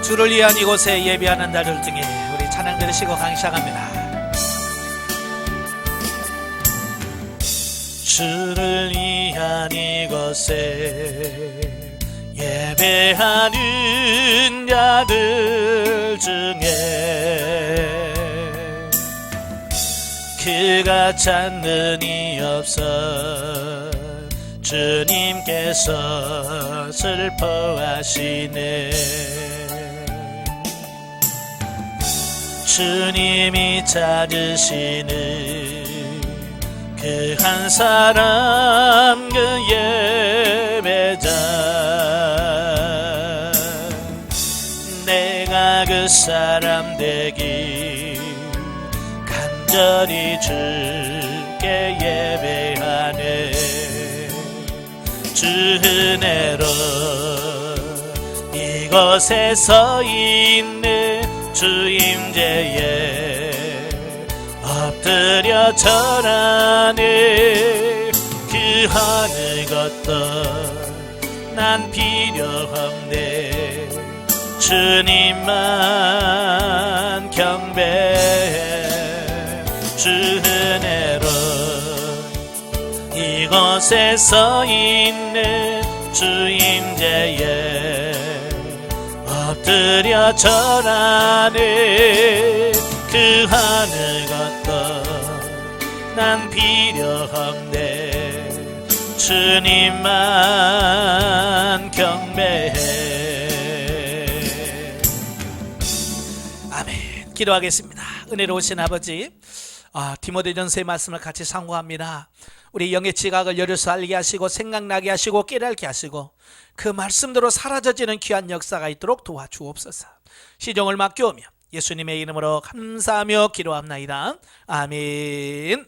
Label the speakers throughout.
Speaker 1: 주를 위한 이곳에 예배하는 날을 통해 우리 찬양 들으시고 강의 시작합니다. 주를 위한 이곳에 예배하는 자들 중에 그가 찾는 이 없어 주님께서 슬퍼하시네. 주님이 찾으시는 그 한 사람, 그 예배자, 내가 그 사람 되기 간절히 주께 예배하네. 주 은혜로 이곳에 서 있는 주 임재에 엎드려 절하네. 그 어느 것도 난 필요 없네. 주님만 경배해. 주 은혜로 이곳에 서 있는 주 임재에 엎드려 절하네. 그 어느 것도 난 필요 없네. 주님만 경배해. 아멘. 기도하겠습니다. 은혜로우신 아버지, 디모데전서의 말씀을 같이 상고합니다. 우리 영의 지각을 열어서 알게 하시고 생각나게 하시고 깨닫게 하시고 그 말씀대로 사라져지는 귀한 역사가 있도록 도와주옵소서. 시종을 맡겨오며 예수님의 이름으로 감사하며 기도합나이다. 아멘.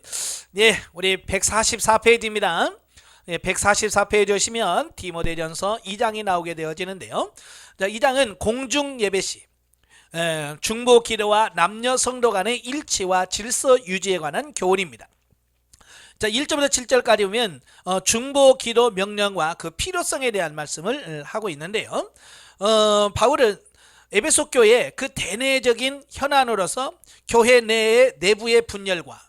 Speaker 1: 네, 우리 144페이지입니다. 144페이지 오시면 디모데전서 2장이 나오게 되어지는데요. 자, 2장은 공중 예배시, 중보 기도와 남녀 성도 간의 일치와 질서 유지에 관한 교훈입니다. 자, 1절부터 7절까지 보면 중보 기도 명령과 그 필요성에 대한 말씀을 하고 있는데요. 바울은 에베소 교회 그 대내적인 현안으로서 교회 내의 내부의 분열과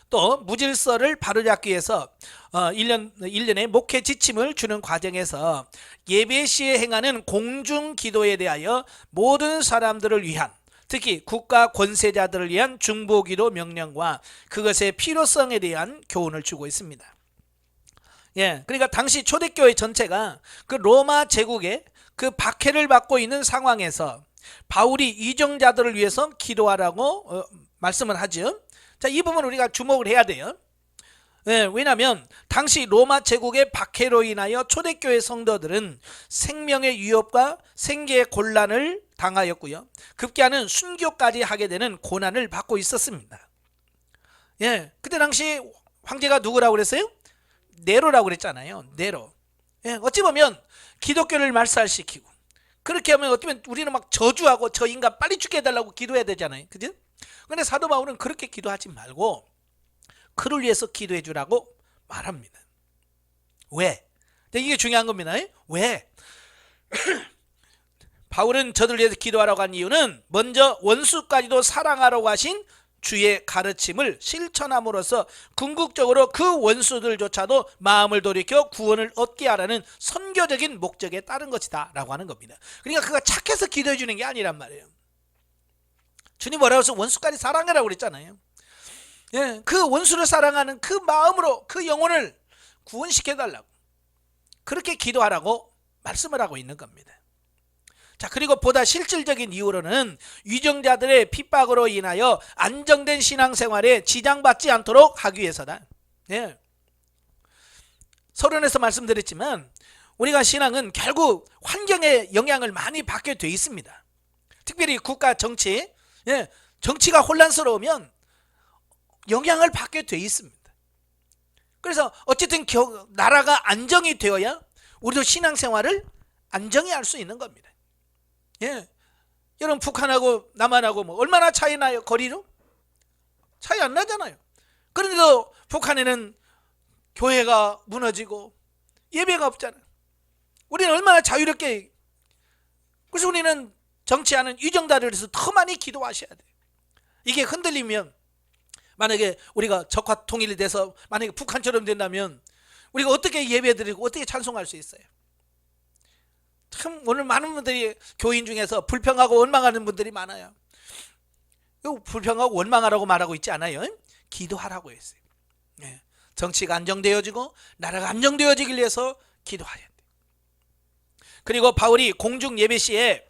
Speaker 1: 또 무질서를 바로잡기 위해서 1년의 목회 지침을 주는 과정에서 예배 시에 행하는 공중 기도에 대하여 모든 사람들을 위한, 특히 국가 권세자들을 위한 중보기도 명령과 그것의 필요성에 대한 교훈을 주고 있습니다. 그러니까 당시 초대교회 전체가 그 로마 제국의 그 박해를 받고 있는 상황에서 바울이 이정자들을 위해서 기도하라고 말씀을 하죠. 자, 이 부분 우리가 주목을 해야 돼요. 왜냐하면 당시 로마 제국의 박해로 인하여 초대교회 성도들은 생명의 위협과 생계의 곤란을 당하였고요, 급기야는 순교까지 하게 되는 고난을 받고 있었습니다. 그때 당시 황제가 누구라고 그랬어요? 네로라고 그랬잖아요. 네로. 어찌 보면 기독교를 말살시키고, 그렇게 하면 어쩌면 우리는 막 저주하고 저 인간 빨리 죽게 해달라고 기도해야 되잖아요. 그죠? 근데 사도 바울은 그렇게 기도하지 말고 그를 위해서 기도해 주라고 말합니다. 왜? 이게 중요한 겁니다. 왜? 바울은 저들 위해서 기도하라고 한 이유는 먼저 원수까지도 사랑하라고 하신 주의 가르침을 실천함으로써 궁극적으로 그 원수들조차도 마음을 돌이켜 구원을 얻게 하라는 선교적인 목적에 따른 것이다 라고 하는 겁니다. 그러니까 그가 착해서 기도해 주는 게 아니란 말이에요. 주님 뭐라고 해서 원수까지 사랑하라고 그랬잖아요. 그 원수를 사랑하는 그 마음으로 그 영혼을 구원시켜달라고, 그렇게 기도하라고 말씀을 하고 있는 겁니다. 자, 그리고 보다 실질적인 이유로는 위정자들의 핍박으로 인하여 안정된 신앙생활에 지장받지 않도록 하기 위해서다. 서론에서 말씀드렸지만 우리가 신앙은 결국 환경의 영향을 많이 받게 돼 있습니다. 특별히 국가 정치, 정치가 혼란스러우면 영향을 받게 돼 있습니다. 그래서 어쨌든 나라가 안정이 되어야 우리도 신앙생활을 안정히 할 수 있는 겁니다. 여러분, 북한하고 남한하고 뭐 얼마나 차이 나요? 거리로? 차이 안 나잖아요. 그런데도 북한에는 교회가 무너지고 예배가 없잖아요. 우리는 얼마나 자유롭게, 그래서 우리는 정치하는 유정자를 위해서 더 많이 기도하셔야 돼요. 이게 흔들리면, 만약에 우리가 적화 통일이 돼서 만약에 북한처럼 된다면 우리가 어떻게 예배드리고 어떻게 찬송할 수 있어요? 참 오늘 많은 분들이 교인 중에서 불평하고 원망하는 분들이 많아요. 불평하고 원망하라고 말하고 있지 않아요. 기도하라고 했어요. 정치가 안정되어지고 나라가 안정되어지기 위해서 기도해야 돼요. 그리고 바울이 공중 예배 시에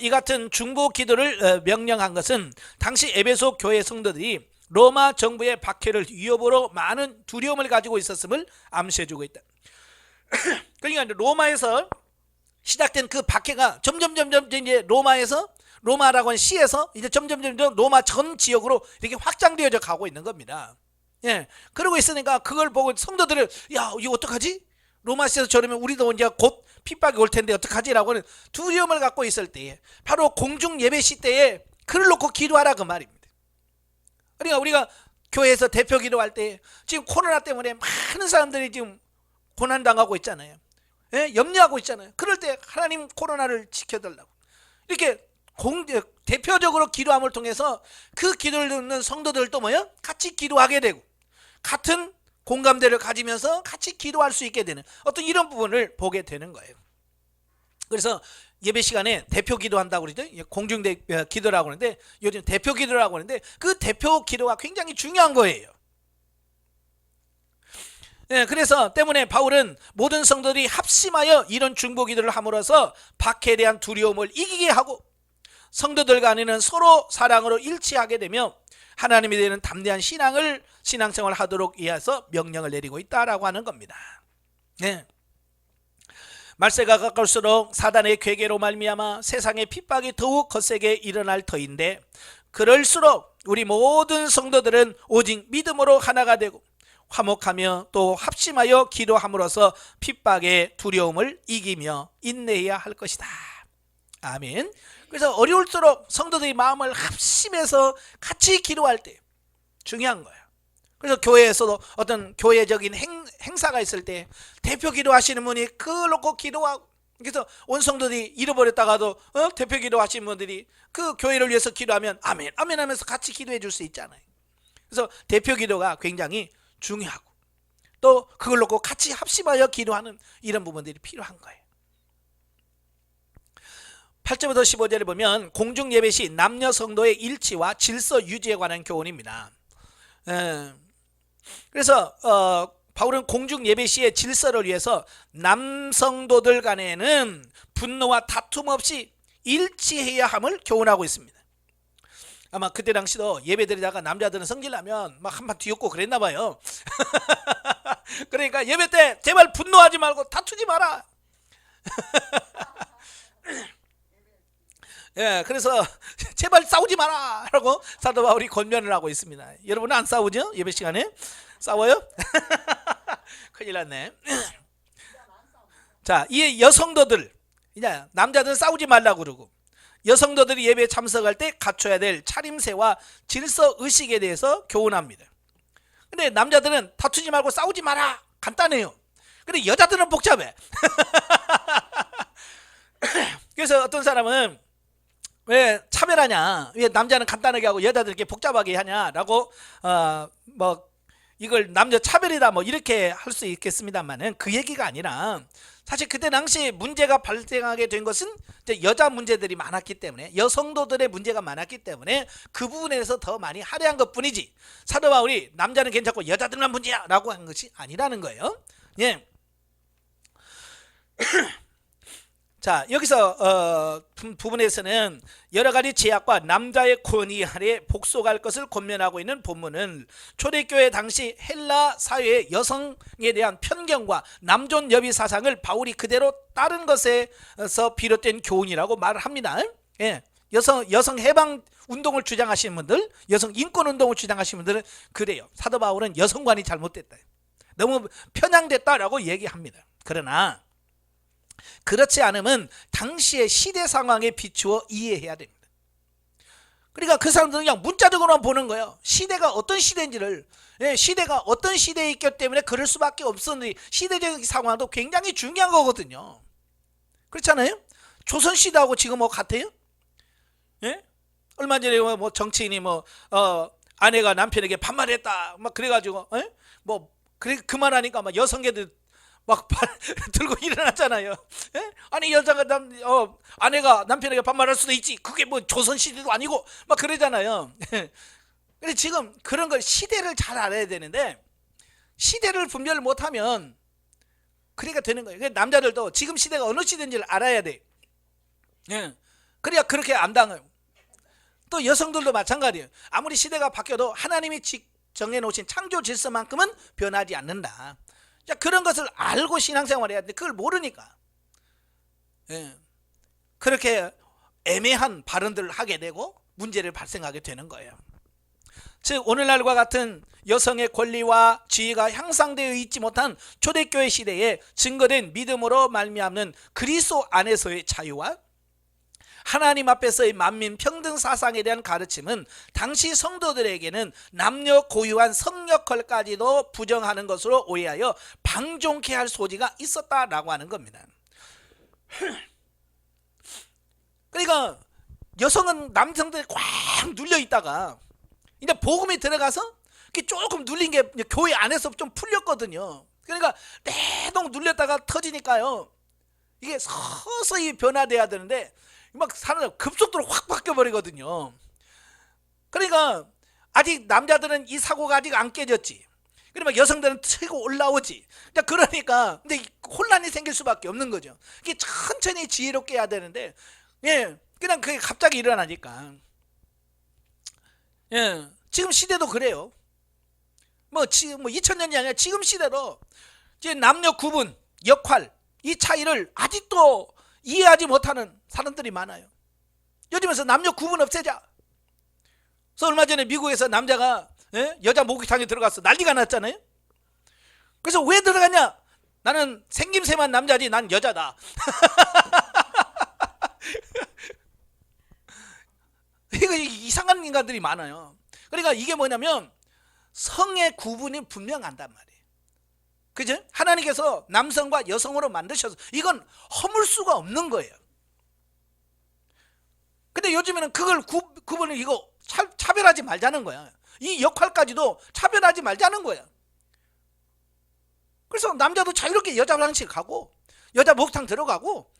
Speaker 1: 이 같은 중보 기도를 명령한 것은 당시 에베소 교회 성도들이 로마 정부의 박해를 위협으로 많은 두려움을 가지고 있었음을 암시해주고 있다. 그러니까 로마에서 시작된 그 박해가 점점 이제 로마라고 하는 시에서 이제 점점 로마 전 지역으로 이렇게 확장되어져 가고 있는 겁니다. 그러고 있으니까 그걸 보고 성도들을, 야, 이거 어떡하지? 로마시에서 저러면 우리도 이제 곧 핍박이 올 텐데 어떡하지라고 하는 두려움을 갖고 있을 때에 바로 공중 예배 시 때에 글을 놓고 기도하라 그 말입니다. 그러니까 우리가 교회에서 대표 기도할 때 지금 코로나 때문에 많은 사람들이 지금 고난당하고 있잖아요. 염려하고 있잖아요. 그럴 때 하나님 코로나를 지켜달라고 이렇게 대표적으로 기도함을 통해서 그 기도를 듣는 성도들 또 뭐예요? 같이 기도하게 되고 같은 공감대를 가지면서 같이 기도할 수 있게 되는 어떤 이런 부분을 보게 되는 거예요. 그래서 예배 시간에 대표 기도한다고 그러죠. 공중 기도라고 하는데 요즘 대표 기도라고 하는데 그 대표 기도가 굉장히 중요한 거예요. 그래서 때문에 바울은 모든 성도들이 합심하여 이런 중보 기도를 함으로써 박해에 대한 두려움을 이기게 하고 성도들 간에는 서로 사랑으로 일치하게 되며 하나님에 대한 담대한 신앙생활을 하도록 위해서 명령을 내리고 있다라고 하는 겁니다. 말세가 가까울수록 사단의 괴계로 말미암아 세상의 핍박이 더욱 거세게 일어날 터인데 그럴수록 우리 모든 성도들은 오직 믿음으로 하나가 되고 화목하며 또 합심하여 기도함으로써 핍박의 두려움을 이기며 인내해야 할 것이다. 아멘. 그래서 어려울수록 성도들이 마음을 합심해서 같이 기도할 때 중요한 거예요. 그래서 교회에서도 어떤 교회적인 행사가 있을 때 대표 기도하시는 분이 그걸 놓고 기도하고, 그래서 온 성도들이 잃어버렸다가도 대표 기도하시는 분들이 그 교회를 위해서 기도하면 아멘 아멘 하면서 같이 기도해 줄 수 있잖아요. 그래서 대표 기도가 굉장히 중요하고 또 그걸 놓고 같이 합심하여 기도하는 이런 부분들이 필요한 거예요. 8절부터 15절에 보면 공중 예배 시 남녀 성도의 일치와 질서 유지에 관한 교훈입니다. 그래서 바울은 공중 예배 시의 질서를 위해서 남성도들 간에는 분노와 다툼 없이 일치해야 함을 교훈하고 있습니다. 아마 그때 당시도 예배 드리다가 남자들은 성질나면 막 한판 뒤엎고 그랬나 봐요. 그러니까 예배 때 제발 분노하지 말고 다투지 마라. 그래서 제발 싸우지 마라 라고 사도 바울이 권면을 하고 있습니다. 여러분은 안 싸우죠? 예배 시간에? 싸워요? 큰일 났네. 자, 이 여성도들, 이제 남자들은 싸우지 말라고 그러고 여성도들이 예배에 참석할 때 갖춰야 될 차림새와 질서 의식에 대해서 교훈합니다. 근데 남자들은 다투지 말고 싸우지 마라, 간단해요. 근데 여자들은 복잡해. 그래서 어떤 사람은 왜 차별하냐, 왜 남자는 간단하게 하고 여자들 이렇게 복잡하게 하냐라고 이걸 남녀 차별이다 이렇게 할 수 있겠습니다만은 그 얘기가 아니라 사실 그때 당시 문제가 발생하게 된 것은 이제 여자 문제들이 많았기 때문에 여성도들의 문제가 많았기 때문에 그 부분에서 더 많이 할애한 것뿐이지 사도 바울이 남자는 괜찮고 여자들만 문제야 라고 한 것이 아니라는 거예요. 자, 여기서 부분에서는 여러 가지 제약과 남자의 권위 아래 복속할 것을 권면하고 있는 본문은 초대교회 당시 헬라 사회의 여성에 대한 편견과 남존 여비 사상을 바울이 그대로 따른 것에서 비롯된 교훈이라고 말을 합니다. 여성 해방 운동을 주장하시는 분들, 여성 인권 운동을 주장하시는 분들은 그래요. 사도 바울은 여성관이 잘못됐다, 너무 편향됐다라고 얘기합니다. 그러나 그렇지 않으면 당시의 시대 상황에 비추어 이해해야 됩니다. 그러니까 그 사람들은 그냥 문자적으로만 보는 거예요. 시대가 어떤 시대인지를, 시대가 어떤 시대에 있기 때문에 그럴 수밖에 없었는지 시대적인 상황도 굉장히 중요한 거거든요. 그렇잖아요. 조선시대하고 지금 뭐 같아요? 예? 얼마 전에 뭐 정치인이 뭐 아내가 남편에게 반말했다 막 그래가지고 뭐 그래 그 말하니까 막 여성계들 막 들고 일어났잖아요. 예? 아니 여자가 아내가 남편에게 반말할 수도 있지. 그게 뭐 조선시대도 아니고 막 그러잖아요. 근데 지금 그런 걸 시대를 잘 알아야 되는데 시대를 분별 못하면 그러니까 되는 거예요. 남자들도 지금 시대가 어느 시대인지를 알아야 돼. 예. 그래야 그렇게 안 당해요. 또 여성들도 마찬가지예요. 아무리 시대가 바뀌어도 하나님이 정해놓으신 창조 질서만큼은 변하지 않는다. 자, 그런 것을 알고 신앙생활 해야 돼. 그걸 모르니까 그렇게 애매한 발언들을 하게 되고 문제를 발생하게 되는 거예요. 즉 오늘날과 같은 여성의 권리와 지위가 향상되어 있지 못한 초대교회 시대에 증거된 믿음으로 말미암는 그리스도 안에서의 자유와 하나님 앞에서의 만민 평등 사상에 대한 가르침은 당시 성도들에게는 남녀 고유한 성역할까지도 부정하는 것으로 오해하여 방종케 할 소지가 있었다라고 하는 겁니다. 그러니까 여성은 남성들이 꽉 눌려 있다가 이제 복음이 들어가서 조금 눌린 게 교회 안에서 좀 풀렸거든요. 그러니까 내동 눌렸다가 터지니까요. 이게 서서히 변화돼야 되는데 막 사람 급속도로 확 바뀌어버리거든요. 그러니까 아직 남자들은 이 사고가 아직 안 깨졌지. 그러면 여성들은 치고 올라오지. 그러니까 근데 혼란이 생길 수밖에 없는 거죠. 이게 천천히 지혜롭게 해야 되는데 그냥 그게 갑자기 일어나니까. 지금 시대도 그래요. 뭐 2000년이 아니라 지금 시대도 이제 남녀 구분, 역할 이 차이를 아직도 이해하지 못하는 사람들이 많아요. 요즘에서 남녀 구분 없애자. 그래서 얼마 전에 미국에서 남자가 여자 목욕탕에 들어가서 난리가 났잖아요. 그래서 왜 들어갔냐? 나는 생김새만 남자지 난 여자다. 이거 이상한 인간들이 많아요. 그러니까 이게 뭐냐면 성의 구분이 분명한단 말이에요. 그죠? 하나님께서 남성과 여성으로 만드셔서 이건 허물 수가 없는 거예요. 근데 요즘에는 그걸 구분을 이거 차별하지 말자는 거야. 이 역할까지도 차별하지 말자는 거야. 그래서 남자도 자유롭게 여자 화장실 가고 여자 목욕탕 들어가고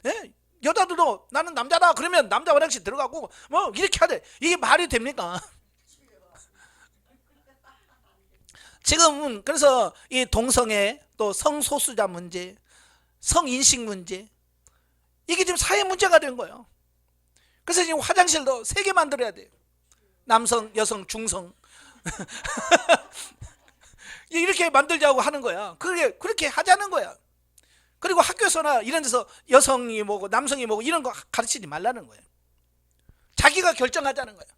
Speaker 1: 여자들도 나는 남자다 그러면 남자 화장실 들어가고 뭐 이렇게 하대. 이게 말이 됩니까? 지금 그래서 이 동성애 또 성소수자 문제, 성인식 문제 이게 지금 사회 문제가 된 거예요. 그래서 지금 화장실도 3개 만들어야 돼요. 남성, 여성, 중성 이렇게 만들자고 하는 거야. 그렇게 하자는 거야. 그리고 학교에서나 이런 데서 여성이 뭐고 남성이 뭐고 이런 거 가르치지 말라는 거예요. 자기가 결정하자는 거예요.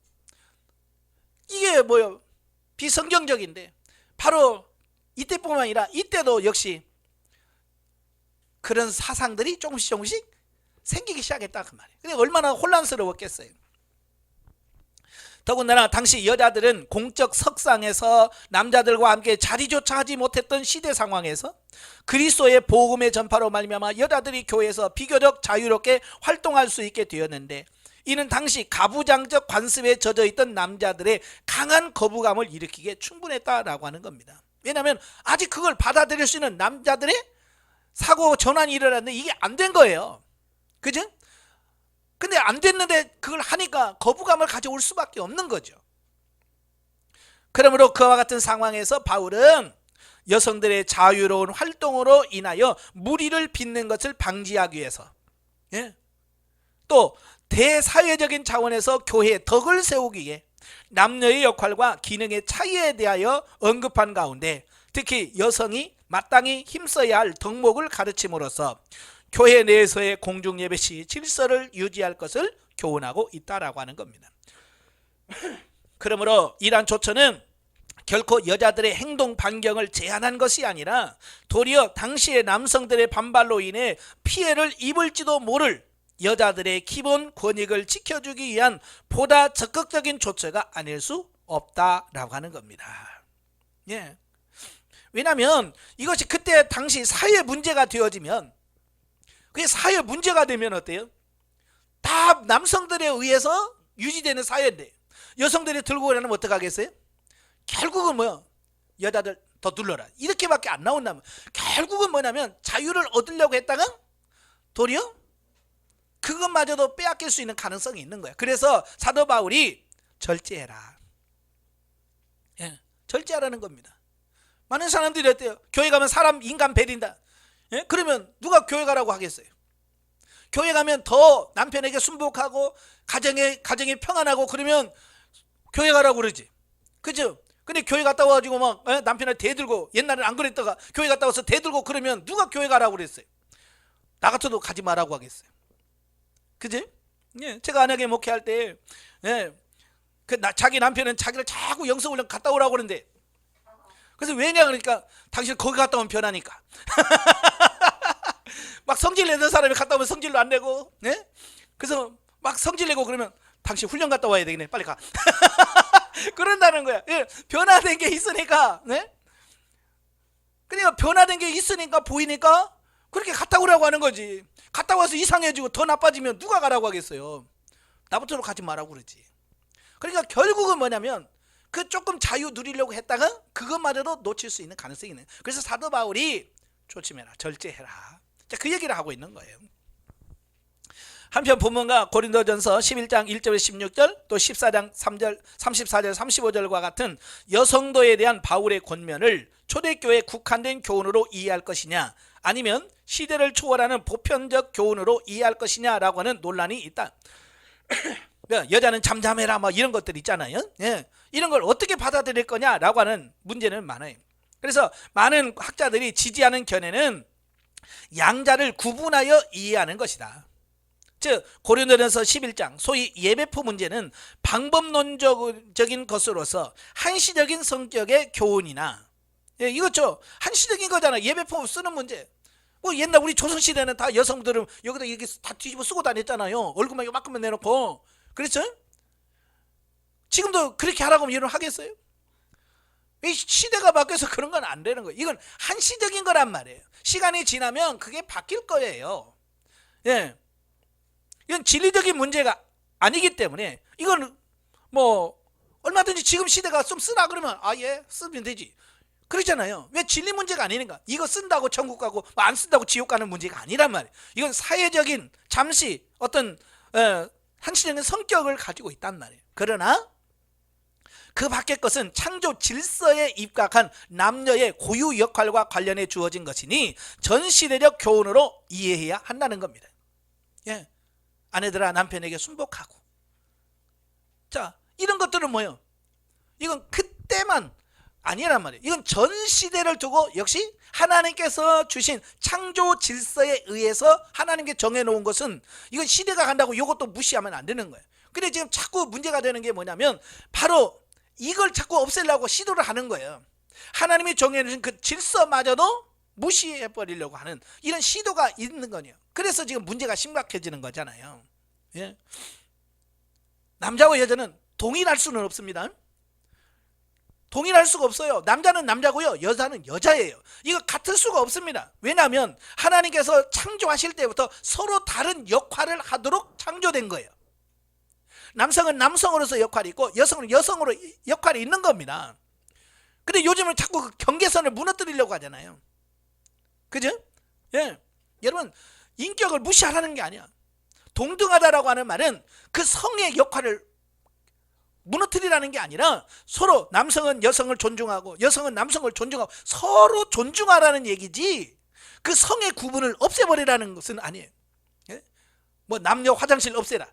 Speaker 1: 이게 뭐요? 비성경적인데 바로 이때뿐만 아니라 이때도 역시 그런 사상들이 조금씩 생기기 시작했다 그 말이에요. 근데 얼마나 혼란스러웠겠어요. 더군다나 당시 여자들은 공적 석상에서 남자들과 함께 자리조차 하지 못했던 시대 상황에서 그리스도의 복음의 전파로 말미암아 여자들이 교회에서 비교적 자유롭게 활동할 수 있게 되었는데 이는 당시 가부장적 관습에 젖어 있던 남자들의 강한 거부감을 일으키기에 충분했다라고 하는 겁니다. 왜냐하면 아직 그걸 받아들일 수 있는 남자들의 사고 전환이 일어났는데 이게 안 된 거예요. 그죠? 근데 안 됐는데 그걸 하니까 거부감을 가져올 수밖에 없는 거죠. 그러므로 그와 같은 상황에서 바울은 여성들의 자유로운 활동으로 인하여 무리를 빚는 것을 방지하기 위해서 또 대사회적인 차원에서 교회의 덕을 세우기 위해 남녀의 역할과 기능의 차이에 대하여 언급한 가운데 특히 여성이 마땅히 힘써야 할 덕목을 가르침으로써 교회 내에서의 공중예배 시 질서를 유지할 것을 교훈하고 있다라고 하는 겁니다. 그러므로 이러한 조처는 결코 여자들의 행동 반경을 제한한 것이 아니라 도리어 당시의 남성들의 반발로 인해 피해를 입을지도 모를 여자들의 기본 권익을 지켜주기 위한 보다 적극적인 조처가 아닐 수 없다라고 하는 겁니다. 왜냐하면 이것이 그때 당시 사회 문제가 되어지면 그게 사회 문제가 되면 어때요? 다 남성들에 의해서 유지되는 사회인데 여성들이 들고 가려면 어떡하겠어요? 결국은 뭐야? 여자들 더 눌러라 이렇게밖에 안 나온다면 결국은 뭐냐면 자유를 얻으려고 했다가 도리어 그것마저도 빼앗길 수 있는 가능성이 있는 거야. 그래서 사도 바울이 절제해라. 예, 절제하라는 겁니다. 많은 사람들이 어때요? 교회 가면 사람 인간 베린다. 예? 그러면 누가 교회 가라고 하겠어요? 교회 가면 더 남편에게 순복하고 가정이 평안하고 그러면 교회 가라고 그러지. 그죠? 근데 교회 갔다 와가지고 막 남편한테 대들고 옛날에는 안 그랬다가 교회 갔다 와서 대들고 그러면 누가 교회 가라고 그랬어요? 나 같아도 가지 말라고 하겠어요. 그지? 예, 제가 안에게 목회할 때 예, 자기 남편은 자기를 자꾸 영성훈련 갔다 오라고 그러는데 그래서 왜냐 그러니까 당신 거기 갔다 오면 변하니까 막 성질 내는 사람이 갔다 오면 성질로 안 내고 예? 그래서 막 성질 내고 그러면 당신 훈련 갔다 와야 되겠네 빨리 가 그런다는 거야. 예, 변화된 게 있으니까 네? 그러니까 변화된 게 있으니까 보이니까 그렇게 갔다 오라고 하는 거지. 갔다 와서 이상해지고 더 나빠지면 누가 가라고 하겠어요? 나부터 가지 말라고 그러지. 그러니까 결국은 뭐냐면 그 조금 자유 누리려고 했다가 그것마저도 놓칠 수 있는 가능성이 있는. 그래서 사도 바울이 조심해라, 절제해라. 자, 그 얘기를 하고 있는 거예요. 한편 본문과 고린도전서 11장 1절에서 16절 또 14장 3절 34절 35절과 같은 여성도에 대한 바울의 권면을 초대교회에 국한된 교훈으로 이해할 것이냐 아니면 시대를 초월하는 보편적 교훈으로 이해할 것이냐라고 하는 논란이 있다. 여자는 잠잠해라 뭐 이런 것들 있잖아요. 예, 이런 걸 어떻게 받아들일 거냐라고 하는 문제는 많아요. 그래서 많은 학자들이 지지하는 견해는 양자를 구분하여 이해하는 것이다. 즉 고린도전서 11장 소위 예배포 문제는 방법론적인 것으로서 한시적인 성격의 교훈이나 예, 이거죠. 한시적인 거잖아. 예배포 쓰는 문제. 뭐 옛날 우리 조선시대는 다 여성들은 여기다 이렇게 다 뒤집어 쓰고 다녔잖아요. 얼굴만 요만큼만 내놓고. 그렇죠? 지금도 그렇게 하라고 하면 이런 하겠어요? 이 시대가 바뀌어서 그런 건 안 되는 거예요. 이건 한시적인 거란 말이에요. 시간이 지나면 그게 바뀔 거예요. 예. 이건 진리적인 문제가 아니기 때문에 이건 뭐 얼마든지 지금 시대가 좀 쓰라 그러면 예 쓰면 되지. 그렇잖아요. 왜 진리 문제가 아니니까. 이거 쓴다고 천국 가고 안 쓴다고 지옥 가는 문제가 아니란 말이에요. 이건 사회적인 잠시 어떤 한시적인 성격을 가지고 있단 말이에요. 그러나 그 밖의 것은 창조 질서에 입각한 남녀의 고유 역할과 관련해 주어진 것이니 전시대적 교훈으로 이해해야 한다는 겁니다. 예. 아내들아 남편에게 순복하고. 자, 이런 것들은 뭐예요? 이건 그때만 아니란 말이에요. 이건 전 시대를 두고 역시 하나님께서 주신 창조 질서에 의해서 하나님께 정해놓은 것은 이건 시대가 간다고 이것도 무시하면 안 되는 거예요. 근데 지금 자꾸 문제가 되는 게 뭐냐면 바로 이걸 자꾸 없애려고 시도를 하는 거예요. 하나님이 정해놓으신 그 질서마저도 무시해버리려고 하는 이런 시도가 있는 거예요. 그래서 지금 문제가 심각해지는 거잖아요. 예? 남자와 여자는 동일할 수는 없습니다. 동일할 수가 없어요. 남자는 남자고요, 여자는 여자예요. 이거 같을 수가 없습니다. 왜냐하면 하나님께서 창조하실 때부터 서로 다른 역할을 하도록 창조된 거예요. 남성은 남성으로서 역할이 있고 여성은 여성으로 역할이 있는 겁니다. 근데 요즘은 자꾸 그 경계선을 무너뜨리려고 하잖아요. 그죠? 예. 여러분, 인격을 무시하라는 게 아니야. 동등하다라고 하는 말은 그 성의 역할을 무너뜨리라는 게 아니라 서로 남성은 여성을 존중하고 여성은 남성을 존중하고 서로 존중하라는 얘기지 그 성의 구분을 없애버리라는 것은 아니에요. 예? 뭐 남녀 화장실 없애라,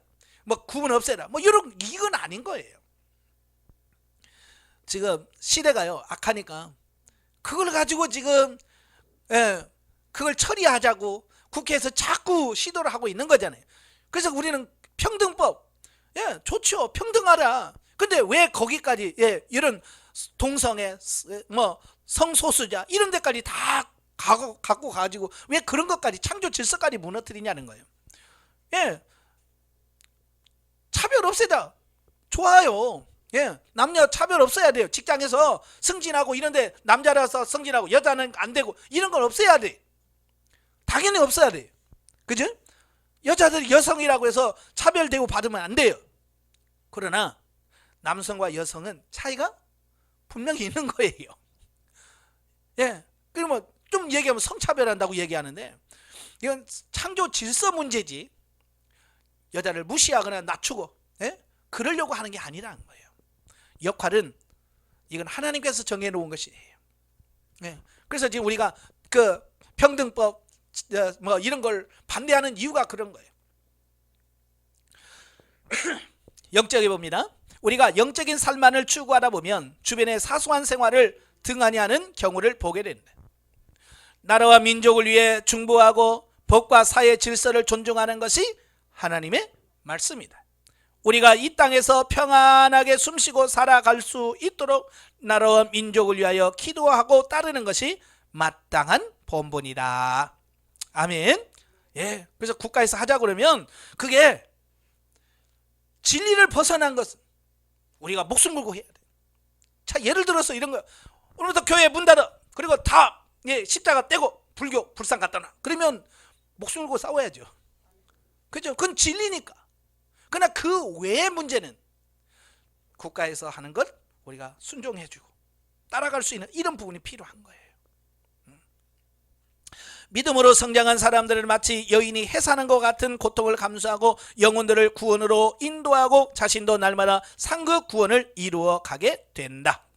Speaker 1: 뭐 구분 없애라, 뭐 이건 아닌 거예요. 지금 시대가요 악하니까 그걸 가지고 지금 그걸 처리하자고 국회에서 자꾸 시도를 하고 있는 거잖아요. 그래서 우리는 평등법, 좋죠, 평등하라. 근데 왜 거기까지 이런 동성애, 뭐 성소수자 이런 데까지 다 갖고 가지고 왜 그런 것까지 창조 질서까지 무너뜨리냐는 거예요. 차별 없애자. 좋아요. 남녀 차별 없어야 돼요. 직장에서 승진하고 이런데 남자라서 승진하고 여자는 안 되고 이런 걸 없애야 돼. 당연히 없어야 돼. 그죠? 여자들이 여성이라고 해서 차별 대우 받으면 안 돼요. 그러나 남성과 여성은 차이가 분명히 있는 거예요. 예. 그러면 좀 얘기하면 성차별한다고 얘기하는데 이건 창조 질서 문제지. 여자를 무시하거나 낮추고, 예? 그러려고 하는 게 아니라는 거예요. 역할은 이건 하나님께서 정해놓은 것이에요. 예. 그래서 지금 우리가 그 평등법 뭐 이런 걸 반대하는 이유가 그런 거예요. 영적에 봅니다. 우리가 영적인 삶만을 추구하다 보면 주변의 사소한 생활을 등한히 하는 경우를 보게 된다. 나라와 민족을 위해 중보하고 법과 사회 질서를 존중하는 것이 하나님의 말씀이다. 우리가 이 땅에서 평안하게 숨쉬고 살아갈 수 있도록 나라와 민족을 위하여 기도하고 따르는 것이 마땅한 본분이다. 아멘. 예. 그래서 국가에서 하자 그러면 그게 진리를 벗어난 것은 우리가 목숨 걸고 해야 돼. 자, 예를 들어서 이런 거. 오늘부터 교회 문 닫아. 그리고 다 십자가 떼고 불교 불상 갖다 놔. 그러면 목숨 걸고 싸워야죠. 그죠? 그건 진리니까. 그러나 그 외의 문제는 국가에서 하는 것 우리가 순종해주고 따라갈 수 있는 이런 부분이 필요한 거예요. 믿음으로 성장한 사람들은 마치 여인이 해사하는 것 같은 고통을 감수하고 영혼들을 구원으로 인도하고 자신도 날마다 상급 구원을 이루어 가게 된다.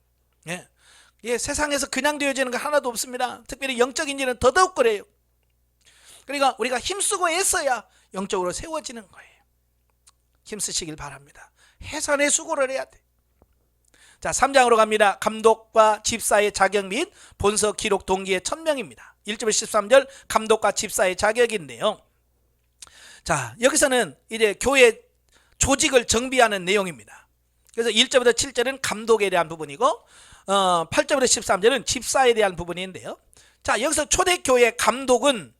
Speaker 1: 예. 예, 세상에서 그냥 되어지는 거 하나도 없습니다. 특별히 영적인 일은 더더욱 그래요. 그러니까 우리가 힘쓰고 애써야 영적으로 세워지는 거예요. 힘쓰시길 바랍니다. 해산의 수고를 해야 돼. 자, 3장으로 갑니다. 감독과 집사의 자격 및 본서 기록 동기의 천명입니다. 1절부터 13절 감독과 집사의 자격인데요. 자, 여기서는 이제 교회 조직을 정비하는 내용입니다. 그래서 1절부터 7절은 감독에 대한 부분이고 8절부터 13절은 집사에 대한 부분인데요. 자, 여기서 초대교회 감독은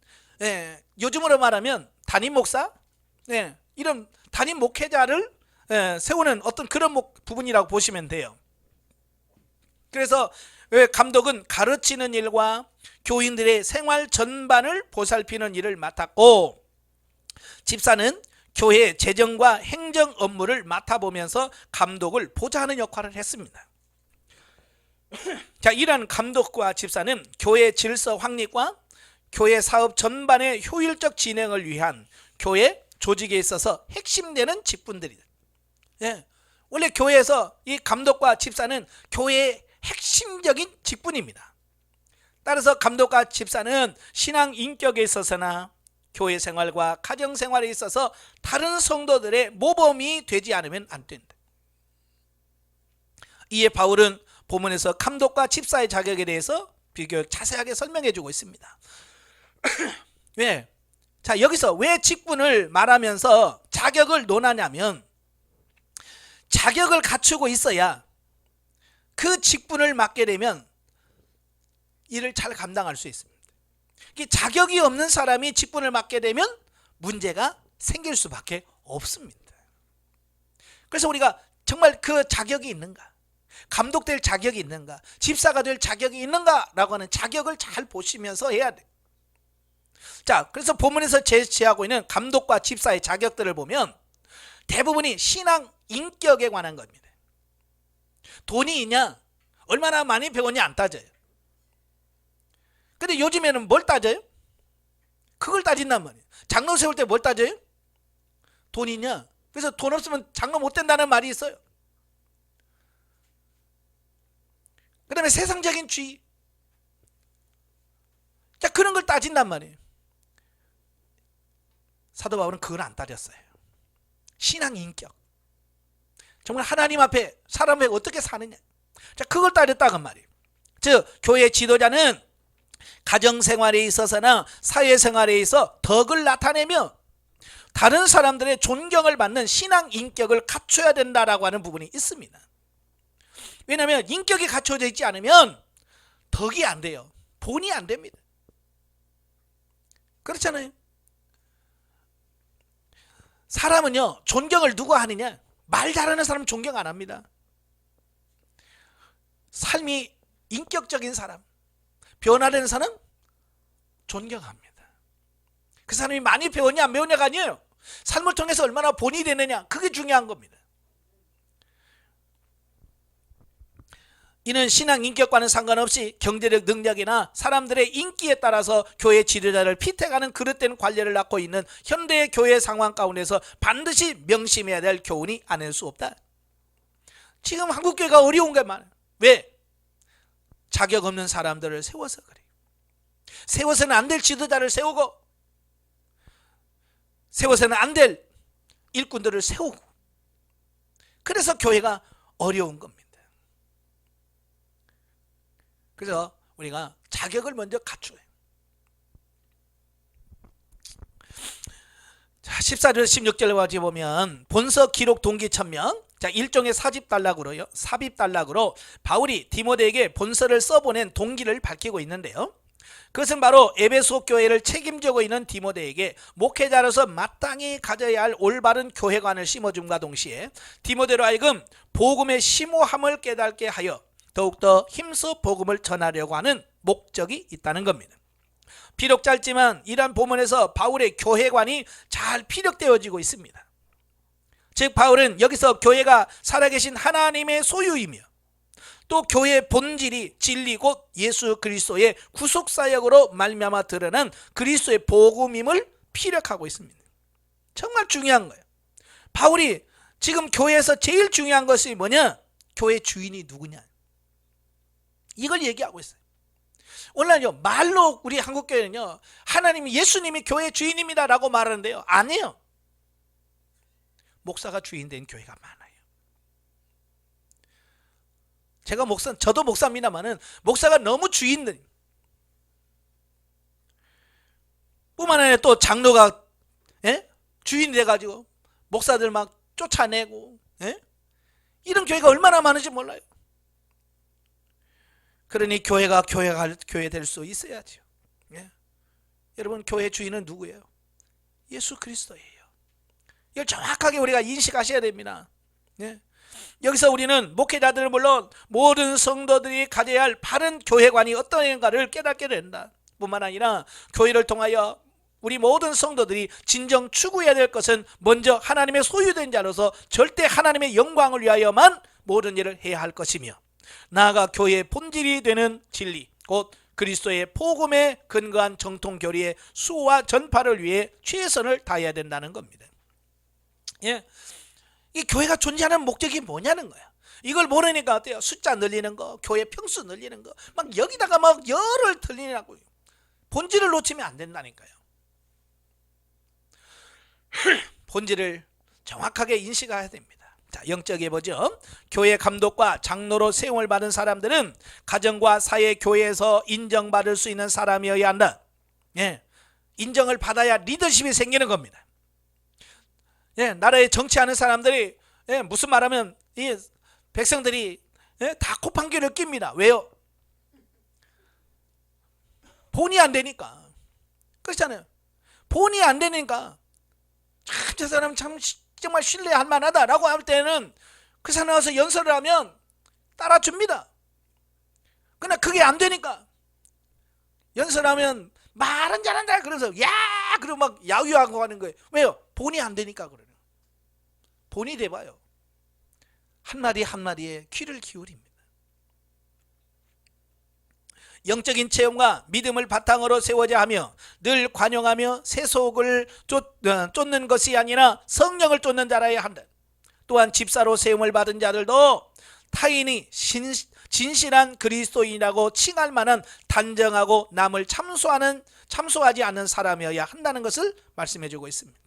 Speaker 1: 요즘으로 말하면 담임 목사, 이런 담임 목회자를 세우는 어떤 그런 부분이라고 보시면 돼요. 그래서 감독은 가르치는 일과 교인들의 생활 전반을 보살피는 일을 맡았고, 집사는 교회 재정과 행정 업무를 맡아보면서 감독을 보좌하는 역할을 했습니다. 자, 이러한 감독과 집사는 교회 질서 확립과 교회 사업 전반의 효율적 진행을 위한 교회 조직에 있어서 핵심되는 직분들이다. 예. 원래 교회에서 이 감독과 집사는 교회의 핵심적인 직분입니다. 따라서 감독과 집사는 신앙 인격에 있어서나 교회 생활과 가정 생활에 있어서 다른 성도들의 모범이 되지 않으면 안 된다. 이에 바울은 본문에서 감독과 집사의 자격에 대해서 비교적 자세하게 설명해 주고 있습니다. 왜? 자, 여기서 왜 직분을 말하면서 자격을 논하냐면, 자격을 갖추고 있어야 그 직분을 맡게 되면 일을 잘 감당할 수 있습니다. 자격이 없는 사람이 직분을 맡게 되면 문제가 생길 수밖에 없습니다. 그래서 우리가 정말 그 자격이 있는가, 감독될 자격이 있는가, 집사가 될 자격이 있는가라고 하는 자격을 잘 보시면서 해야 돼. 자, 그래서 본문에서 제시하고 있는 감독과 집사의 자격들을 보면 대부분이 신앙 인격에 관한 겁니다. 돈이 있냐, 얼마나 많이 배웠냐 안 따져요. 근데 요즘에는 뭘 따져요? 그걸 따진단 말이에요. 장로 세울 때 뭘 따져요? 돈이 있냐. 그래서 돈 없으면 장로 못 된다는 말이 있어요. 그 다음에 세상적인 주의. 자, 그런 걸 따진단 말이에요. 사도 바울은 그걸 안 따졌어요. 신앙 인격. 정말 하나님 앞에 사람 앞에 어떻게 사느냐. 자, 그걸 따졌다고 말이에요. 즉, 교회 지도자는 가정생활에 있어서나 사회생활에 있어 덕을 나타내며 다른 사람들의 존경을 받는 신앙 인격을 갖춰야 된다라고 하는 부분이 있습니다. 왜냐하면 인격이 갖춰져 있지 않으면 덕이 안 돼요. 본이 안 됩니다. 그렇잖아요. 사람은요, 존경을 누가 하느냐? 말 잘하는 사람은 존경 안 합니다. 삶이 인격적인 사람, 변화되는 사람 존경합니다. 그 사람이 많이 배웠냐 안 배웠냐가 아니에요. 삶을 통해서 얼마나 본이 되느냐, 그게 중요한 겁니다. 이는 신앙 인격과는 상관없이 경제력 능력이나 사람들의 인기에 따라서 교회 지도자를 피택하는 그릇된 관례를 낳고 있는 현대의 교회 상황 가운데서 반드시 명심해야 될 교훈이 아닐 수 없다. 지금 한국교회가 어려운 게 많아요. 왜? 자격 없는 사람들을 세워서 그래요. 세워서는 안 될 지도자를 세우고, 세워서는 안 될 일꾼들을 세우고, 그래서 교회가 어려운 겁니다. 그래서 우리가 자격을 먼저 갖추어요. 자, 14절 16절에 보면 본서 기록 동기 1000명, 자, 일종의 삽입단락으로 바울이 디모데에게 본서를 써보낸 동기를 밝히고 있는데요. 그것은 바로 에베소 교회를 책임지고 있는 디모데에게 목회자로서 마땅히 가져야 할 올바른 교회관을 심어줌과 동시에 디모데로 하여금 복음의 심오함을 깨닫게 하여 더욱더 힘써 복음을 전하려고 하는 목적이 있다는 겁니다. 비록 짧지만 이러한 본문에서 바울의 교회관이 잘 피력되어지고 있습니다. 즉 바울은 여기서 교회가 살아계신 하나님의 소유이며 또 교회의 본질이 진리 곧 예수 그리스도의 구속사역으로 말미암아 드러난 그리스도의 복음임을 피력하고 있습니다. 정말 중요한 거예요. 바울이 지금 교회에서 제일 중요한 것이 뭐냐? 교회 주인이 누구냐, 이걸 얘기하고 있어요. 오늘은요, 말로 우리 한국교회는요, 하나님이, 예수님이 교회 주인입니다 라고 말하는데요, 아니에요. 목사가 주인 된 교회가 많아요. 저도 목사입니다만은 목사가 너무 주인들, 뿐만 아니라 또 장로가 주인이 돼가지고 목사들 막 쫓아내고, 이런 교회가 얼마나 많은지 몰라요. 그러니 교회가 교회 될 수 있어야죠. 여러분, 교회 주인은 누구예요? 예수 그리스도예요. 이걸 정확하게 우리가 인식하셔야 됩니다. 여기서 우리는 목회자들은 물론 모든 성도들이 가져야 할 바른 교회관이 어떠한가를 깨닫게 된다. 뿐만 아니라 교회를 통하여 우리 모든 성도들이 진정 추구해야 될 것은 먼저 하나님의 소유된 자로서 절대 하나님의 영광을 위하여만 모든 일을 해야 할 것이며, 나아가 교회의 본질이 되는 진리 곧 그리스도의 복음에 근거한 정통 교리의 수호와 전파를 위해 최선을 다해야 된다는 겁니다. 이 교회가 존재하는 목적이 뭐냐는 거야. 이걸 모르니까 어때요? 숫자 늘리는 거, 교회 평수 늘리는 거, 막 여기다가 막 열을 들리냐고요. 본질을 놓치면 안 된다니까요. 본질을 정확하게 인식해야 됩니다. 자, 영적에 보죠. 교회 감독과 장로로 세움을 받은 사람들은 가정과 사회, 교회에서 인정받을 수 있는 사람이어야 한다. 인정을 받아야 리더십이 생기는 겁니다. 나라에 정치하는 사람들이 무슨 말하면 이 백성들이 다 코판기를 낍니다. 왜요? 본이 안 되니까. 그렇잖아요. 본이 안 되니까 저 사람 참 정말 신뢰할 만하다라고 할 때는 그 사람 와서 연설을 하면 따라줍니다. 그러나 그게 안 되니까 연설하면 말은 잘한다 그러면서 야 그러고 막 야유하고 하는 거예요. 왜요? 본이 안 되니까 그래요. 본이 돼봐요. 한마디 한마디에 귀를 기울입니다. 영적인 체험과 믿음을 바탕으로 세워야 하며 늘 관용하며 세속을 쫓는 것이 아니라 성령을 쫓는 자라야 한다. 또한 집사로 세움을 받은 자들도 타인이 진실한 그리스도인이라고 칭할 만한 단정하고 남을 참소하지 않는 사람이어야 한다는 것을 말씀해 주고 있습니다.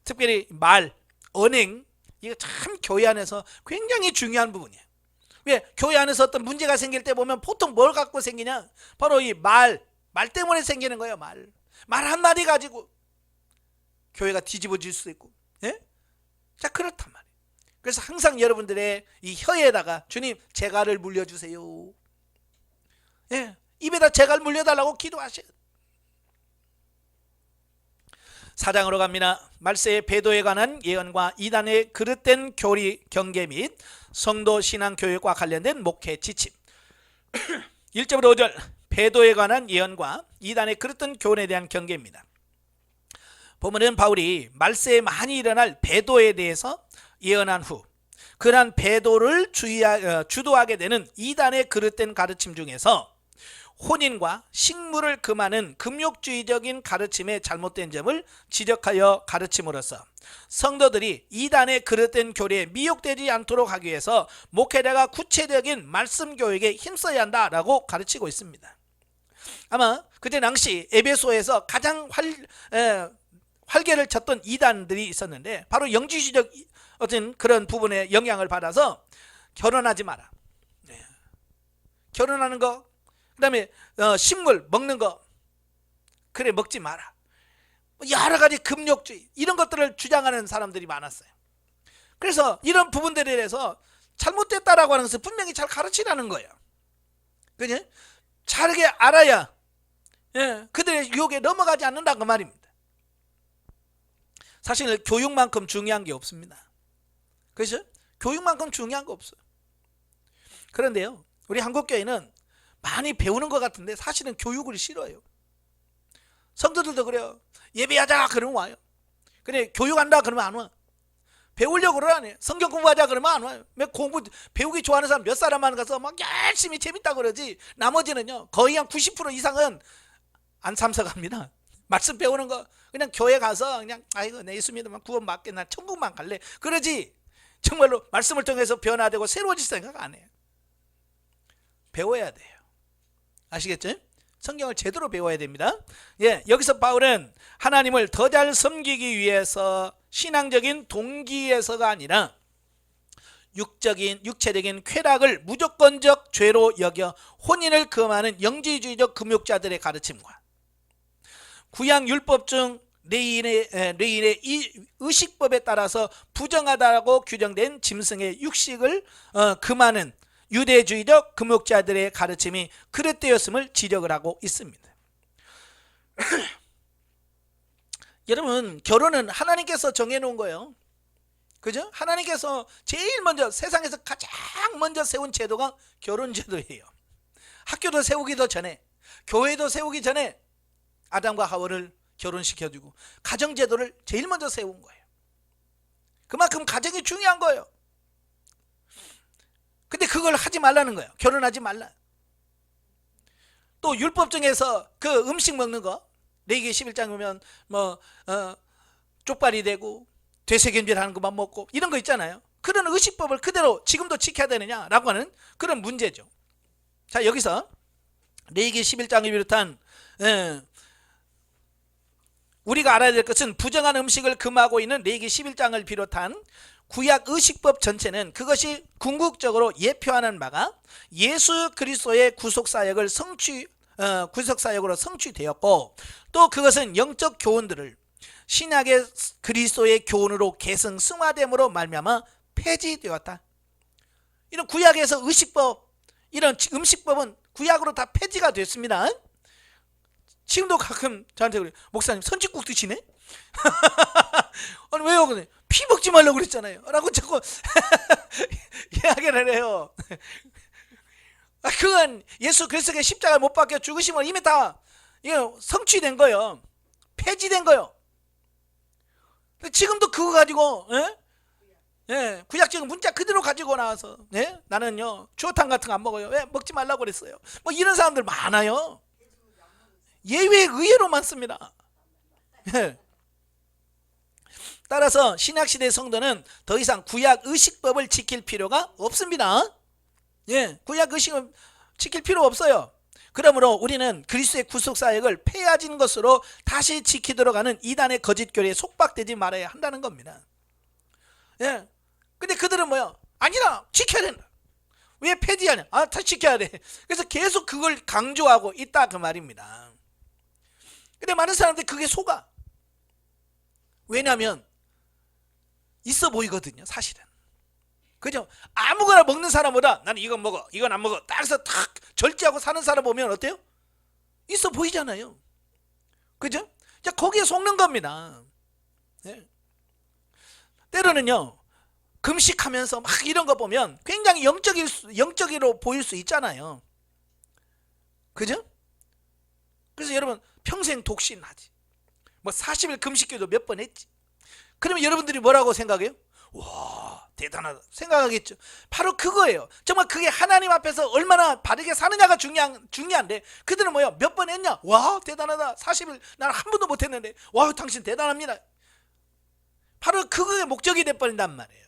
Speaker 1: 특별히 말, 언행, 이거 참 교회 안에서 굉장히 중요한 부분이에요. 왜? 교회 안에서 어떤 문제가 생길 때 보면 보통 뭘 갖고 생기냐? 바로 이 말 때문에 생기는 거예요. 말 한마디 가지고 교회가 뒤집어질 수도 있고. 자, 그렇단 말이에요. 그래서 항상 여러분들의 이 혀에다가 주님 재갈을 물려주세요. 입에다 재갈 물려달라고 기도하셔요. 4장으로 갑니다. 말세의 배도에 관한 예언과 이단의 그릇된 교리 경계 및 성도 신앙 교육과 관련된 목회 지침. 1절부터 5절 배도에 관한 예언과 이단의 그릇된 교훈에 대한 경계입니다. 보면은 바울이 말세에 많이 일어날 배도에 대해서 예언한 후 그러한 배도를 주도하게 되는 이단의 그릇된 가르침 중에서 혼인과 식물을 금하는 금욕주의적인 가르침의 잘못된 점을 지적하여 가르침으로써 성도들이 이단의 그릇된 교리에 미혹되지 않도록 하기 위해서 목회자가 구체적인 말씀 교육에 힘써야 한다라고 가르치고 있습니다. 아마 그때 당시 에베소에서 가장 활개를 쳤던 이단들이 있었는데 바로 영지주의적 어떤 그런 부분에 영향을 받아서 결혼하지 마라. 결혼하는 거, 그 다음에 식물 먹는 거 그래 먹지 마라. 여러 가지 금욕주의 이런 것들을 주장하는 사람들이 많았어요. 그래서 이런 부분들에 대해서 잘못됐다라고 하는 것을 분명히 잘 가르치라는 거예요. 그죠? 잘하게 알아야 그들의 유혹에 넘어가지 않는다 그 말입니다. 사실 교육만큼 중요한 게 없습니다. 그렇죠? 교육만큼 중요한 거 없어요. 그런데요, 우리 한국교회는 많이 배우는 것 같은데 사실은 교육을 싫어요. 성도들도 그래요. 예배하자 그러면 와요. 근데 교육한다 그러면 안 와. 배우려고 그러네. 성경 공부하자 그러면 안 와요. 공부 배우기 좋아하는 사람 몇 사람만 가서 막 열심히 재밌다 그러지 나머지는요 거의 한 90% 이상은 안 참석합니다. 말씀 배우는 거 그냥 교회 가서 그냥 아이고 내 예수 믿으면 구원 받게 난 천국만 갈래 그러지 정말로 말씀을 통해서 변화되고 새로워질 생각 안 해요. 배워야 돼요. 아시겠죠? 성경을 제대로 배워야 됩니다. 여기서 바울은 하나님을 더 잘 섬기기 위해서 신앙적인 동기에서가 아니라 육체적인 쾌락을 무조건적 죄로 여겨 혼인을 금하는 영지주의적 금욕자들의 가르침과 구약 율법 중 레인의 이 의식법에 따라서 부정하다고 규정된 짐승의 육식을 금하는 유대주의적 금욕자들의 가르침이 그릇되었음을 지적을 하고 있습니다. 여러분, 결혼은 하나님께서 정해놓은 거예요. 그죠? 하나님께서 제일 먼저 세상에서 가장 먼저 세운 제도가 결혼제도예요. 학교도 세우기도 전에, 교회도 세우기 전에 아담과 하와를 결혼시켜주고 가정제도를 제일 먼저 세운 거예요. 그만큼 가정이 중요한 거예요. 근데 그걸 하지 말라는 거예요. 결혼하지 말라. 또 율법 중에서 그 음식 먹는 거 레위기 11장 보면 쪽발이 되고 되새김질하는 것만 먹고 이런 거 있잖아요. 그런 의식법을 그대로 지금도 지켜야 되느냐라고 하는 그런 문제죠. 자, 여기서 레위기 11장을 비롯한 우리가 알아야 될 것은 부정한 음식을 금하고 있는 레위기 11장을 비롯한 구약 의식법 전체는 그것이 궁극적으로 예표하는 바가 예수 그리스도의 구속사역을 구속사역으로 성취되었고 또 그것은 영적 교훈들을 신약의 그리스도의 교훈으로 계승 승화됨으로 말미암아 폐지되었다. 이런 구약에서 의식법, 이런 음식법은 구약으로 다 폐지가 됐습니다. 지금도 가끔 저한테 그래요. 목사님 선짓국 드시네? 아니 왜요? 근데 피 먹지 말라고 그랬잖아요 라고 자꾸 이야기를 해요. 그건 예수 그리스도의 십자가를 못 박혀 죽으심을 이미 다 성취된 거예요. 폐지된 거예요. 지금도 그거 가지고 구약적인 문자 그대로 가지고 나와서 나는요 추어탕 같은 거 안 먹어요. 왜? 먹지 말라고 그랬어요. 뭐 이런 사람들 많아요. 예외 의외로 많습니다. 따라서 신약시대 성도는 더 이상 구약 의식법을 지킬 필요가 없습니다. 구약 의식을 지킬 필요 없어요. 그러므로 우리는 그리스도의 구속사역을 폐하진 것으로 다시 지키도록 하는 이단의 거짓 교리에 속박되지 말아야 한다는 겁니다. 근데 그들은 뭐야? 아니라 지켜야 된다. 왜 폐지하냐? 다시 지켜야 돼. 그래서 계속 그걸 강조하고 있다 그 말입니다. 근데 많은 사람들이 그게 속아. 왜냐하면 있어 보이거든요 사실은. 그죠? 아무거나 먹는 사람보다 나는 이건 먹어 이건 안 먹어 딱 해서 딱 절제하고 사는 사람 보면 어때요? 있어 보이잖아요. 그죠? 자, 거기에 속는 겁니다. 때로는요 금식하면서 막 이런 거 보면 굉장히 영적으로 보일 수 있잖아요. 그죠? 그래서 여러분 평생 독신하지 뭐 40일 금식기도 몇 번 했지. 그러면 여러분들이 뭐라고 생각해요? 와, 대단하다 생각하겠죠. 바로 그거예요. 정말 그게 하나님 앞에서 얼마나 바르게 사느냐가 중요한데, 그들은 뭐야? 몇 번 했냐? 와, 대단하다. 40일 나는 한 번도 못 했는데, 와, 당신 대단합니다. 바로 그거의 목적이 돼버린단 말이에요.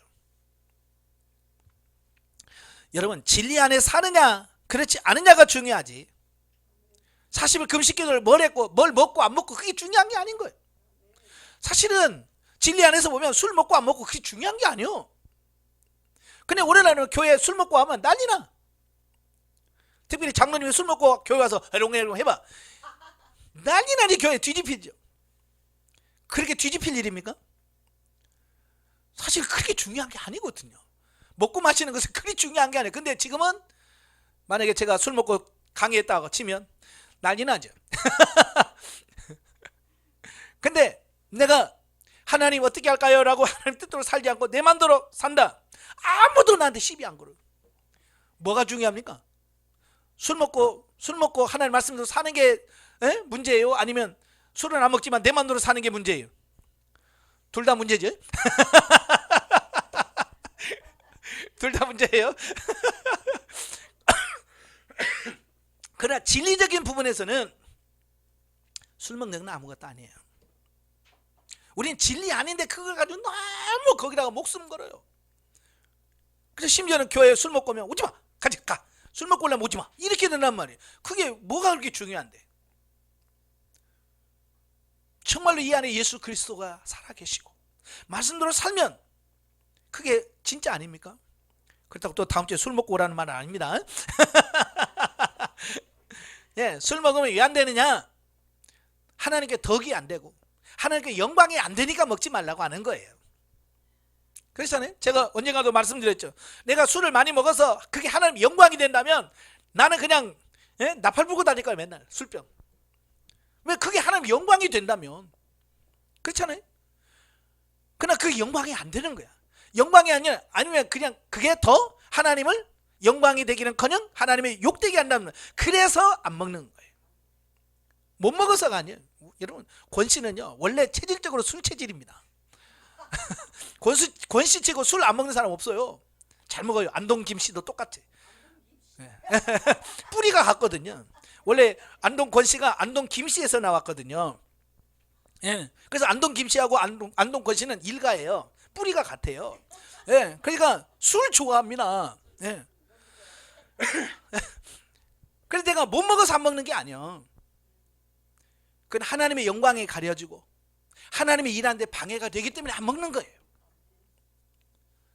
Speaker 1: 여러분, 진리 안에 사느냐 그렇지 않느냐가 중요하지, 40일 금식기도를 뭘 했고 뭘 먹고 안 먹고 그게 중요한 게 아닌 거예요. 사실은 진리 안에서 보면 술 먹고 안 먹고 그게 중요한 게 아니에요. 근데 오늘날은 교회에 술 먹고 하면 난리나. 특별히 장로님이 술 먹고 교회 와서 해롱해롱 해봐, 난리 교회 뒤집히죠. 그렇게 뒤집힐 일입니까? 사실 그렇게 중요한 게 아니거든요. 먹고 마시는 것은 그리 중요한 게 아니에요. 근데 지금은 만약에 제가 술 먹고 강의했다고 치면 난리 나죠. 근데 내가 하나님 어떻게 할까요? 라고 하나님 뜻대로 살지 않고 내 맘대로 산다. 아무도 나한테 시비 안 걸어. 뭐가 중요합니까? 술 먹고 하나님 말씀대로 사는 게 문제예요? 아니면 술은 안 먹지만 내 맘대로 사는 게 문제예요? 둘 다 문제죠. 둘 다 문제예요. 그러나 진리적인 부분에서는 술 먹는 건 아무것도 아니에요. 우린 진리 아닌데 그걸 가지고 너무 거기다가 목숨 걸어요. 그래서 심지어는 교회에 술 먹고 오면 오지마, 같이 가. 술 먹고 오려면 오지마, 이렇게 된단 말이에요. 그게 뭐가 그렇게 중요한데? 정말로 이 안에 예수 그리스도가 살아계시고 말씀대로 살면 그게 진짜 아닙니까? 그렇다고 또 다음 주에 술 먹고 오라는 말은 아닙니다. 예, 술 먹으면 왜 안 되느냐? 하나님께 덕이 안 되고 하나님께 영광이 안 되니까 먹지 말라고 하는 거예요. 그렇잖아요. 제가 언젠가도 말씀드렸죠. 내가 술을 많이 먹어서 그게 하나님 영광이 된다면 나는 그냥 나팔 불고 다닐 거야, 맨날 술병. 왜? 그게 하나님 영광이 된다면. 그렇잖아요. 그러나 그 영광이 안 되는 거야. 영광이 아니라, 아니면 그냥 그게 더 하나님을 영광이 되기는커녕 하나님의 욕되게 한다면, 그래서 안 먹는 거예요. 못 먹어서가 아니에요. 여러분, 권씨는요 원래 체질적으로 술 체질입니다. 권씨 치고 술 안 먹는 사람 없어요. 잘 먹어요. 안동 김씨도 똑같아. 뿌리가 같거든요. 원래 안동 권씨가 안동 김씨에서 나왔거든요. 예, 그래서 안동 김씨하고 안동 권씨는 일가예요. 뿌리가 같아요. 예, 그러니까 술 좋아합니다. 예. 그래서 내가 못 먹어서 안 먹는 게 아니야. 그건 하나님의 영광에 가려지고 하나님의 일하는데 방해가 되기 때문에 안 먹는 거예요.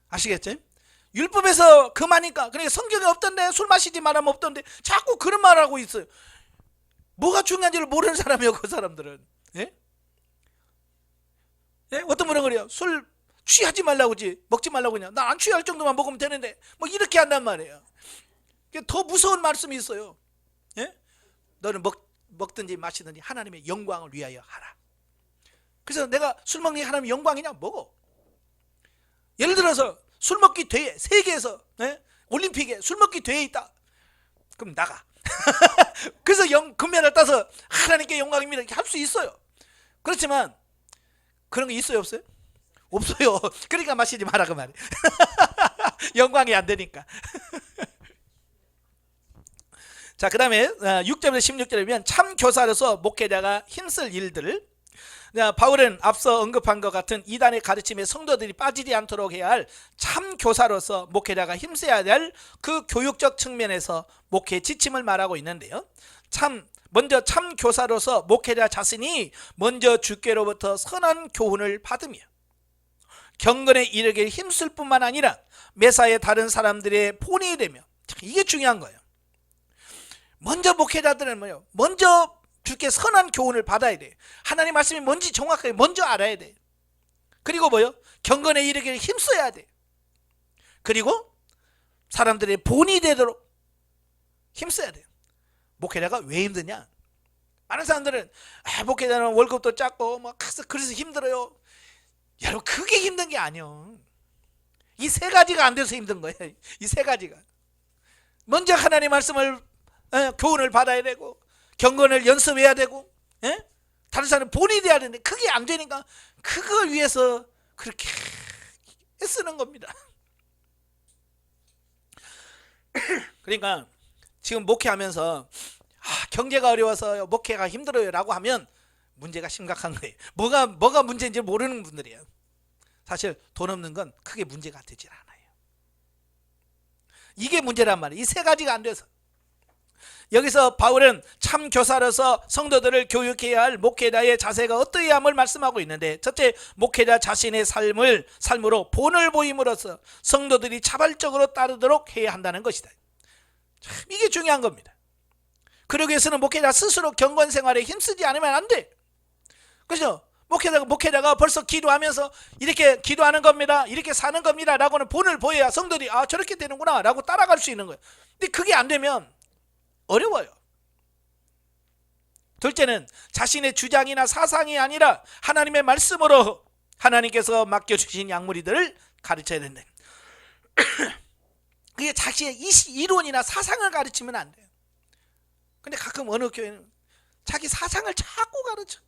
Speaker 1: 아시겠죠? 율법에서 금하니까, 그러니까 성경에 없던데 술 마시지 말하면 없던데 자꾸 그런 말을 하고 있어요. 뭐가 중요한지를 모르는 사람이에요, 그 사람들은. 예? 예? 어떤 분은 그래요. 술 취하지 말라고 하지, 먹지 말라고 그냥. 난 안 취할 정도만 먹으면 되는데 뭐 이렇게 한단 말이에요. 더 무서운 말씀이 있어요. 예? 너는 먹든지 마시든지 하나님의 영광을 위하여 하라. 그래서 내가 술 먹는 게 하나님의 영광이냐? 먹어. 예를 들어서 술 먹기 대회, 세계에서 올림픽에 술 먹기 대회에 있다. 그럼 나가. 그래서 금메달 따서 하나님께 영광입니다 이렇게 할 수 있어요. 그렇지만 그런 거 있어요, 없어요? 없어요. 그러니까 마시지 마라 그 말이에요. 영광이 안 되니까. 자, 그 다음에 6절에서 16절에 보면 참 교사로서 목회자가 힘쓸 일들을, 바울은 앞서 언급한 것 같은 이단의 가르침에 성도들이 빠지지 않도록 해야 할 참 교사로서 목회자가 힘써야 될 그 교육적 측면에서 목회의 지침을 말하고 있는데요. 먼저 참 교사로서 목회자 자신이 먼저 주께로부터 선한 교훈을 받으며 경건에 이르게 힘쓸 뿐만 아니라 매사에 다른 사람들의 본이 되며, 이게 중요한 거예요. 먼저 목회자들은 뭐예요? 먼저 주께 선한 교훈을 받아야 돼. 하나님 말씀이 뭔지 정확하게 먼저 알아야 돼. 그리고 뭐요? 경건에 이르기를 힘써야 돼. 그리고 사람들의 본이 되도록 힘써야 돼요. 목회자가 왜 힘드냐? 많은 사람들은 목회자는 월급도 작고 그래서 힘들어요. 여러분, 그게 힘든 게 아니요. 이 세 가지가 안 돼서 힘든 거예요. 이 세 가지가. 먼저 하나님 말씀을 교훈을 받아야 되고, 경건을 연습해야 되고, 다른 사람은 본이 돼야 되는데 그게 안 되니까 그걸 위해서 그렇게 애쓰는 겁니다. 그러니까 지금 목회하면서 경제가 어려워서 목회가 힘들어요 라고 하면 문제가 심각한 거예요. 뭐가 문제인지 모르는 분들이에요. 사실 돈 없는 건 크게 문제가 되질 않아요. 이게 문제란 말이에요. 이 세 가지가 안 돼서. 여기서 바울은 참 교사로서 성도들을 교육해야 할 목회자의 자세가 어떠해야 함을 말씀하고 있는데, 첫째, 목회자 자신의 삶으로 본을 보임으로써 성도들이 자발적으로 따르도록 해야 한다는 것이다. 참 이게 중요한 겁니다. 그러기 위해서는 목회자 스스로 경건 생활에 힘쓰지 않으면 안 돼. 그죠? 목회자가 벌써 기도하면서 이렇게 기도하는 겁니다, 이렇게 사는 겁니다 라고는 본을 보여야 성도들이 저렇게 되는구나 라고 따라갈 수 있는 거예요. 근데 그게 안 되면 어려워요. 둘째는 자신의 주장이나 사상이 아니라 하나님의 말씀으로 하나님께서 맡겨주신 양무리들을 가르쳐야 된다. 그게 자신의 이론이나 사상을 가르치면 안 돼요. 근데 가끔 어느 교회는 자기 사상을 자꾸 가르쳐.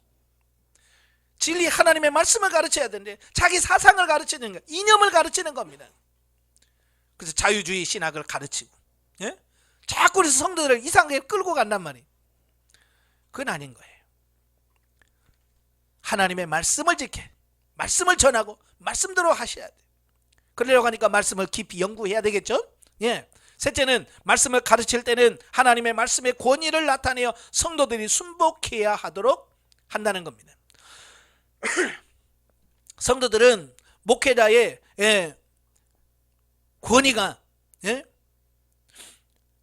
Speaker 1: 진리 하나님의 말씀을 가르쳐야 되는데 자기 사상을 가르치는 거예요. 이념을 가르치는 겁니다. 그래서 자유주의 신학을 가르치고, 예? 자꾸 그래서 성도들을 이상하게 끌고 간단 말이에요. 그건 아닌 거예요. 하나님의 말씀을 지켜, 말씀을 전하고 말씀대로 하셔야 돼요. 그러려고 하니까 말씀을 깊이 연구해야 되겠죠. 예. 셋째는 말씀을 가르칠 때는 하나님의 말씀의 권위를 나타내어 성도들이 순복해야 하도록 한다는 겁니다. 성도들은 목회자의 권위가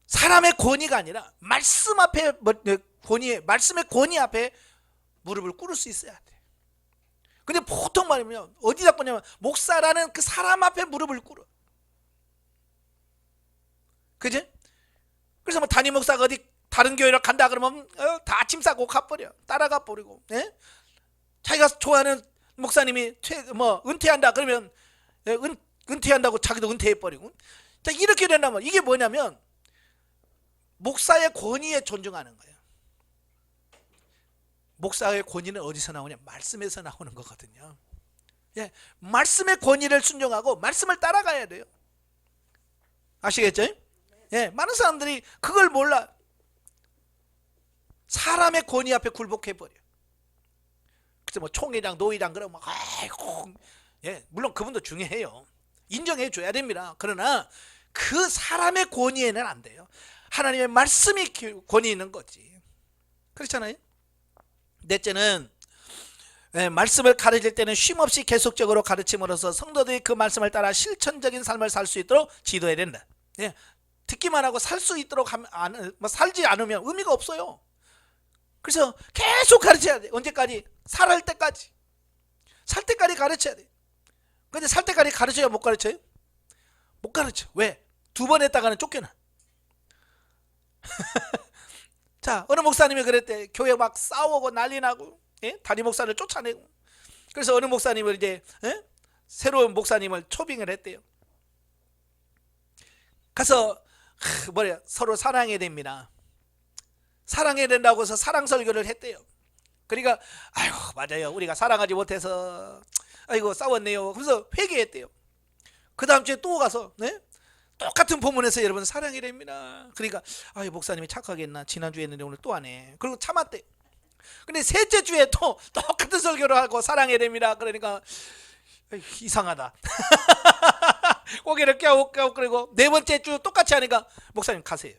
Speaker 1: 사람의 권위가 아니라 말씀 앞에 말씀의 권위 앞에 무릎을 꿇을 수 있어야 돼. 근데 보통 말이면 어디다 꿇냐면 목사라는 그 사람 앞에 무릎을 꿇어. 그지? 그래서 뭐 담임 목사가 어디 다른 교회를 간다 그러면 다 짐 싸고 가버려. 따라가 버리고. 자기가 좋아하는 목사님이 은퇴한다 그러면 은퇴한다고 자기도 은퇴해버리고. 자, 이렇게 된다면 이게 뭐냐면 목사의 권위에 존중하는 거예요. 목사의 권위는 어디서 나오냐? 말씀에서 나오는 거거든요. 예, 말씀의 권위를 순종하고 말씀을 따라가야 돼요. 아시겠죠? 예, 많은 사람들이 그걸 몰라. 사람의 권위 앞에 굴복해버려. 그래서 뭐 총회장, 노회장 그러면 아이고, 예, 물론 그분도 중요해요. 인정해 줘야 됩니다. 그러나 그 사람의 권위에는 안 돼요. 하나님의 말씀이 권위 있는 거지. 그렇잖아요. 넷째는 말씀을 가르칠 때는 쉼없이 계속적으로 가르침으로써 성도들이 그 말씀을 따라 실천적인 삶을 살 수 있도록 지도해야 된다. 예, 듣기만 하고 살 수 있도록 살지 않으면 의미가 없어요. 그래서 계속 가르쳐야 돼. 언제까지? 살할 때까지. 살 때까지 가르쳐야 돼. 근데 살 때까지 가르쳐야 못 가르쳐요? 못 가르쳐. 왜? 2번 했다가는 쫓겨나. 자, 어느 목사님이 그랬대. 교회 막 싸우고 난리 나고, 담임 목사를 쫓아내고. 그래서 어느 목사님을 이제 새로운 목사님을 초빙을 했대요. 가서 서로 사랑해야 됩니다. 사랑해야 된다고 해서 사랑 설교를 했대요. 그러니까 아이고 맞아요, 우리가 사랑하지 못해서 아이고 싸웠네요. 그래서 회개했대요. 그 다음 주에 또 가서 똑같은 본문에서 여러분 사랑해야 됩니다. 그러니까 아유 목사님이 착하게 했나, 지난주에 했는데 오늘 또 하네. 그리고 참았대. 근데 셋째 주에 또 똑같은 설교를 하고 사랑해야 됩니다. 그러니까 이상하다. 고개를 껴웃 그리고 네 번째 주 똑같이 하니까 목사님 가세요.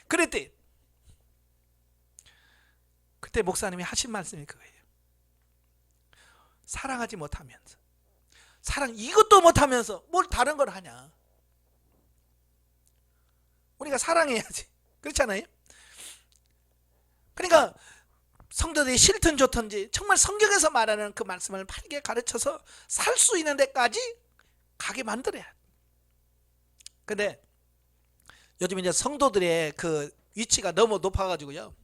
Speaker 1: 그랬대. 그때 목사님이 하신 말씀이 그거예요. 사랑하지 못하면서, 이것도 못하면서 뭘 다른 걸 하냐. 우리가 사랑해야지. 그렇잖아요. 그러니까 성도들이 싫든 좋든지 정말 성경에서 말하는 그 말씀을 바르게 가르쳐서 살 수 있는 데까지 가게 만들어야 돼. 근데 요즘 이제 성도들의 그 위치가 너무 높아가지고요.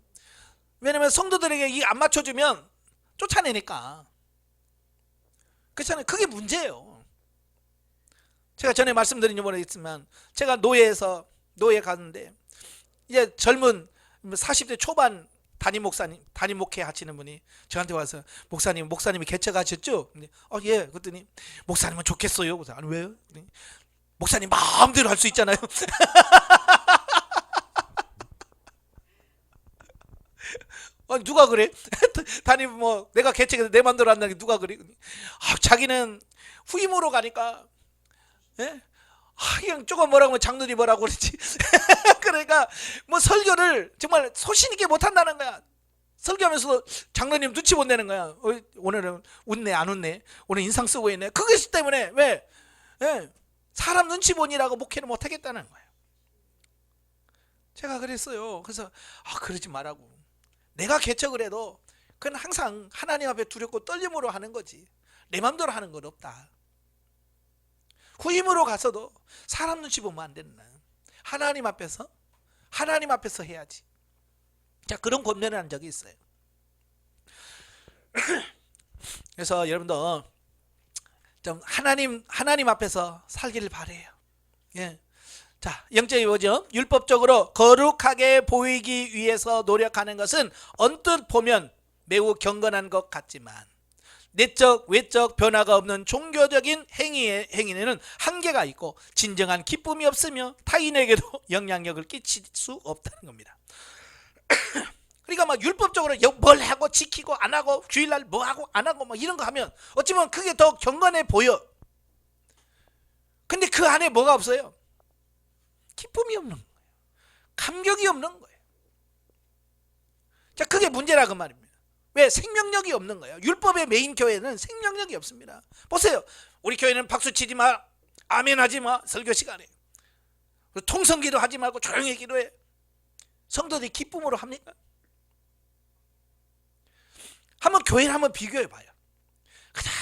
Speaker 1: 왜냐면 성도들에게 이 안 맞춰주면 쫓아내니까. 그렇잖아요. 그게 문제예요. 제가 전에 말씀드린 지 모르겠지만 제가 노예 갔는데 이제 젊은 40대 초반 담임 목회 하시는 분이 저한테 와서 목사님이 개척하셨죠? 예. 그랬더니 목사님은 좋겠어요. 그래서 아니 왜요? 그랬더니 목사님 마음대로 할 수 있잖아요. 아니 누가 그래? 담임 내가 개척해서 내 맘대로 한다는 게 누가 그래? 자기는 후임으로 가니까 예? 그냥 조금 뭐라고 하면 장로님 뭐라고 그러지. 그러니까 설교를 정말 소신 있게 못 한다는 거야. 설교하면서도 장로님 눈치 못 내는 거야. 오늘은 웃네 안 웃네. 오늘 인상 쓰고 있네. 그것 때문에 왜? 예? 사람 눈치 보니라고 목회를 못 하겠다는 거예요. 제가 그랬어요. 그래서 그러지 말라고. 내가 개척을 해도 그건 항상 하나님 앞에 두렵고 떨림으로 하는 거지. 내 맘대로 하는 건 없다. 후임으로 가서도 사람 눈치 보면 안 된다. 하나님 앞에서 해야지. 자, 그런 권면을 한 적이 있어요. 그래서 여러분도 좀 하나님 앞에서 살기를 바래요. 예. 자, 영적이 뭐죠? 율법적으로 거룩하게 보이기 위해서 노력하는 것은 언뜻 보면 매우 경건한 것 같지만 내적 외적 변화가 없는 종교적인 행위에는 한계가 있고 진정한 기쁨이 없으며 타인에게도 영향력을 끼칠 수 없다는 겁니다. 그러니까 율법적으로 뭘 하고 지키고 안 하고 주일날 뭐 하고 안 하고 이런 거 하면 어찌보면 그게 더 경건해 보여. 근데 그 안에 뭐가 없어요? 기쁨이 없는 거예요. 감격이 없는 거예요. 자, 그게 문제라 그 말입니다. 왜? 생명력이 없는 거예요. 율법의 메인 교회는 생명력이 없습니다. 보세요. 우리 교회는 박수 치지 마, 아멘 하지 마, 설교 시간에 통성기도 하지 말고 조용히 기도해. 성도들이 기쁨으로 합니까? 한번 교회를 한번 비교해 봐요. 그냥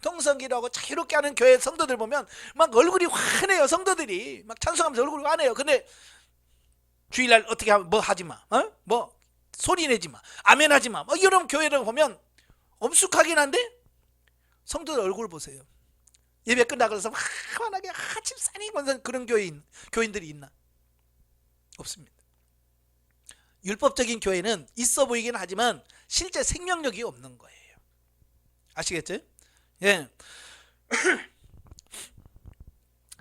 Speaker 1: 통성기도하고 자유롭게 하는 교회 성도들 보면 막 얼굴이 환해요. 성도들이 막 찬송하면서 얼굴이 환해요. 근데 주일날 어떻게 하면 뭐 하지 마, 소리 내지 마, 아멘 하지 마, 이런 교회를 보면 엄숙하긴 한데 성도들 얼굴 보세요. 예배 끝나고 나서 환하게 집사님 그런 교인들이 있나? 없습니다. 율법적인 교회는 있어 보이긴 하지만 실제 생명력이 없는 거예요. 아시겠죠? 예.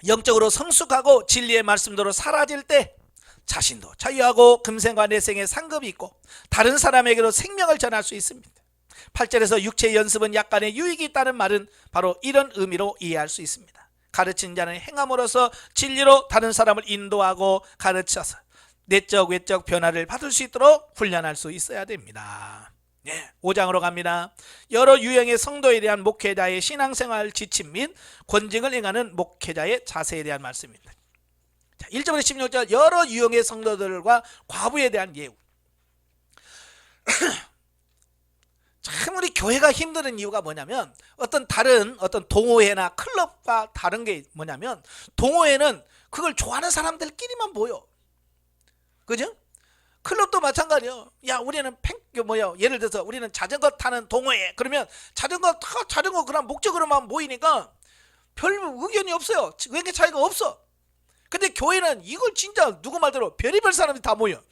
Speaker 1: 영적으로 성숙하고 진리의 말씀대로 사라질 때 자신도 자유하고 금생과 내생에 상급이 있고 다른 사람에게도 생명을 전할 수 있습니다. 8절에서 육체의 연습은 약간의 유익이 있다는 말은 바로 이런 의미로 이해할 수 있습니다. 가르친 자는 행함으로써 진리로 다른 사람을 인도하고 가르쳐서 내적 외적 변화를 받을 수 있도록 훈련할 수 있어야 됩니다. 5장으로 갑니다. 여러 유형의 성도에 대한 목회자의 신앙생활 지침 및 권징을 행하는 목회자의 자세에 대한 말씀입니다. 1절부터 16절 여러 유형의 성도들과 과부에 대한 예우. 참 우리 교회가 힘든 이유가 뭐냐면 다른 동호회나 클럽과 다른 게 뭐냐면 동호회는 그걸 좋아하는 사람들끼리만 모여. 그죠? 클럽도 마찬가지예요. 야, 우리는 예를 들어서 우리는 자전거 타는 동호회. 그러면 자전거 그런 목적으로만 모이니까 별 의견이 없어요. 의견 차이가 없어. 근데 교회는 이걸 진짜 누구 말대로 별의별 사람이 다 모여.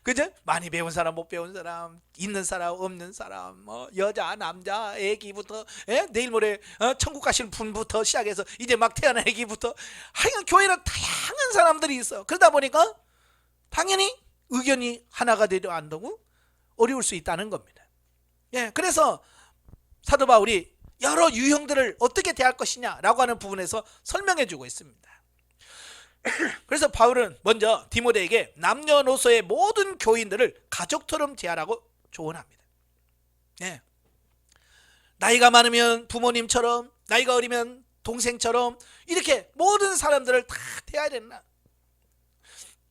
Speaker 1: 그죠? 많이 배운 사람, 못 배운 사람, 있는 사람, 없는 사람, 여자, 남자, 애기부터, 내일 모레 천국 가시는 분부터 시작해서 이제 막 태어난 애기부터 하여간 교회는 다양한 사람들이 있어. 그러다 보니까 당연히 의견이 하나가 되려 안 되고 어려울 수 있다는 겁니다. 그래서 사도 바울이 여러 유형들을 어떻게 대할 것이냐라고 하는 부분에서 설명해 주고 있습니다. 그래서 바울은 먼저 디모데에게 남녀노소의 모든 교인들을 가족처럼 대하라고 조언합니다. 나이가 많으면 부모님처럼, 나이가 어리면 동생처럼 이렇게 모든 사람들을 다 대해야 된다.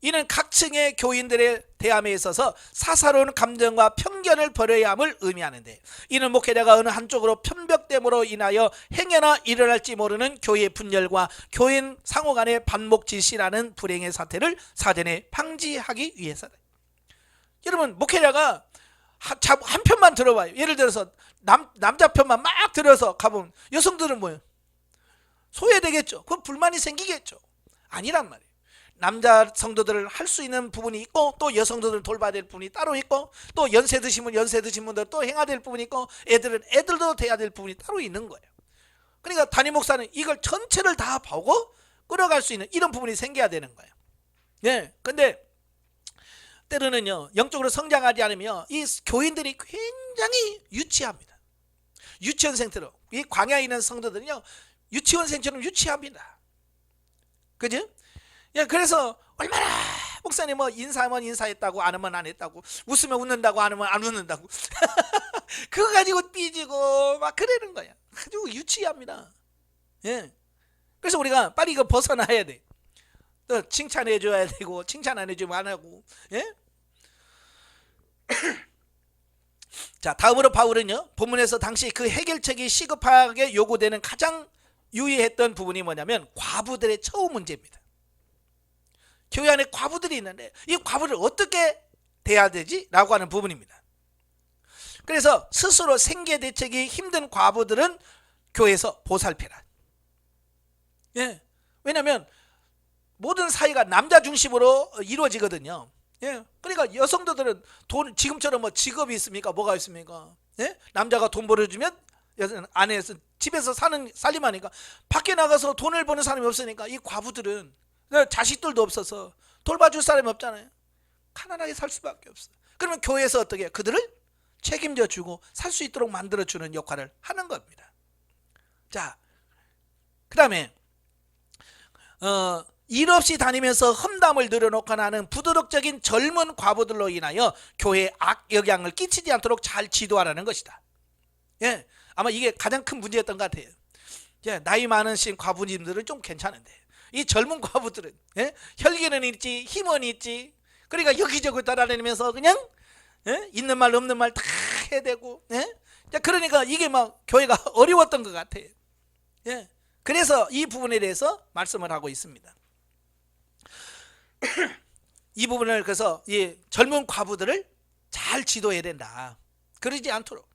Speaker 1: 이는 각 층의 교인들의 대함에 있어서 사사로운 감정과 편견을 버려야 함을 의미하는데 이는 목회자가 어느 한쪽으로 편벽됨으로 인하여 행여나 일어날지 모르는 교회 분열과 교인 상호 간의 반목질시라는 불행의 사태를 사전에 방지하기 위해서다. 여러분 목회자가 한 편만 들어봐요. 예를 들어서 남자 편만 막 들어서 가보면 여성들은 뭐예요? 소외되겠죠. 그건 불만이 생기겠죠. 아니란 말이에요. 남자 성도들을 할 수 있는 부분이 있고, 또 여성도들을 돌봐야 될 부분이 따로 있고, 또 연세 드신 분들 또 행해야 될 부분이 있고, 애들도 돼야 될 부분이 따로 있는 거예요. 그러니까 담임 목사는 이걸 전체를 다 보고 끌어갈 수 있는 이런 부분이 생겨야 되는 거예요. 예. 근데 때로는요, 영적으로 성장하지 않으면 이 교인들이 굉장히 유치합니다. 유치원생처럼, 이 광야에 있는 성도들은요, 유치원생처럼 유치합니다. 그죠? 예, 그래서 얼마나 목사님 뭐 인사하면 인사했다고, 안 하면 안 했다고, 웃으면 웃는다고, 안 하면 안 웃는다고 그거 가지고 삐지고 막 그러는 거야. 아주 유치합니다. 예. 그래서 우리가 빨리 이거 벗어나야 돼. 또 칭찬해 줘야 되고, 칭찬 안 해주면 안 하고. 예? 자, 다음으로 바울은요, 본문에서 당시 그 해결책이 시급하게 요구되는 가장 유의했던 부분이 뭐냐면 과부들의 처우 문제입니다. 교회 안에 과부들이 있는데 이 과부를 어떻게 대해야 되지? 라고 하는 부분입니다. 그래서 스스로 생계 대책이 힘든 과부들은 교회에서 보살펴라. 예. 왜냐하면 모든 사회가 남자 중심으로 이루어지거든요. 예. 그러니까 여성들은 돈, 지금처럼 뭐 직업이 있습니까? 뭐가 있습니까? 예? 남자가 돈 벌어주면 아내에서 집에서 살림하니까, 밖에 나가서 돈을 버는 사람이 없으니까 이 과부들은 자식들도 없어서 돌봐줄 사람이 없잖아요. 가난하게 살 수밖에 없어. 그러면 교회에서 어떻게 그들을 책임져 주고 살 수 있도록 만들어 주는 역할을 하는 겁니다. 자, 그 다음에 일 없이 다니면서 험담을 늘어놓거나 하는 부도덕적인 젊은 과부들로 인하여 교회에 악영향을 끼치지 않도록 잘 지도하라는 것이다. 예, 아마 이게 가장 큰 문제였던 것 같아요. 예, 나이 많으신 과부님들은 좀 괜찮은데 이 젊은 과부들은, 예? 혈기는 있지, 힘은 있지. 그러니까 여기저기 따라다니면서 그냥, 예? 있는 말 없는 말 다 해대고, 예? 그러니까 이게 막 교회가 어려웠던 것 같아요. 예. 그래서 이 부분에 대해서 말씀을 하고 있습니다. 이 부분을 그래서 이 젊은 과부들을 잘 지도해야 된다. 그러지 않도록.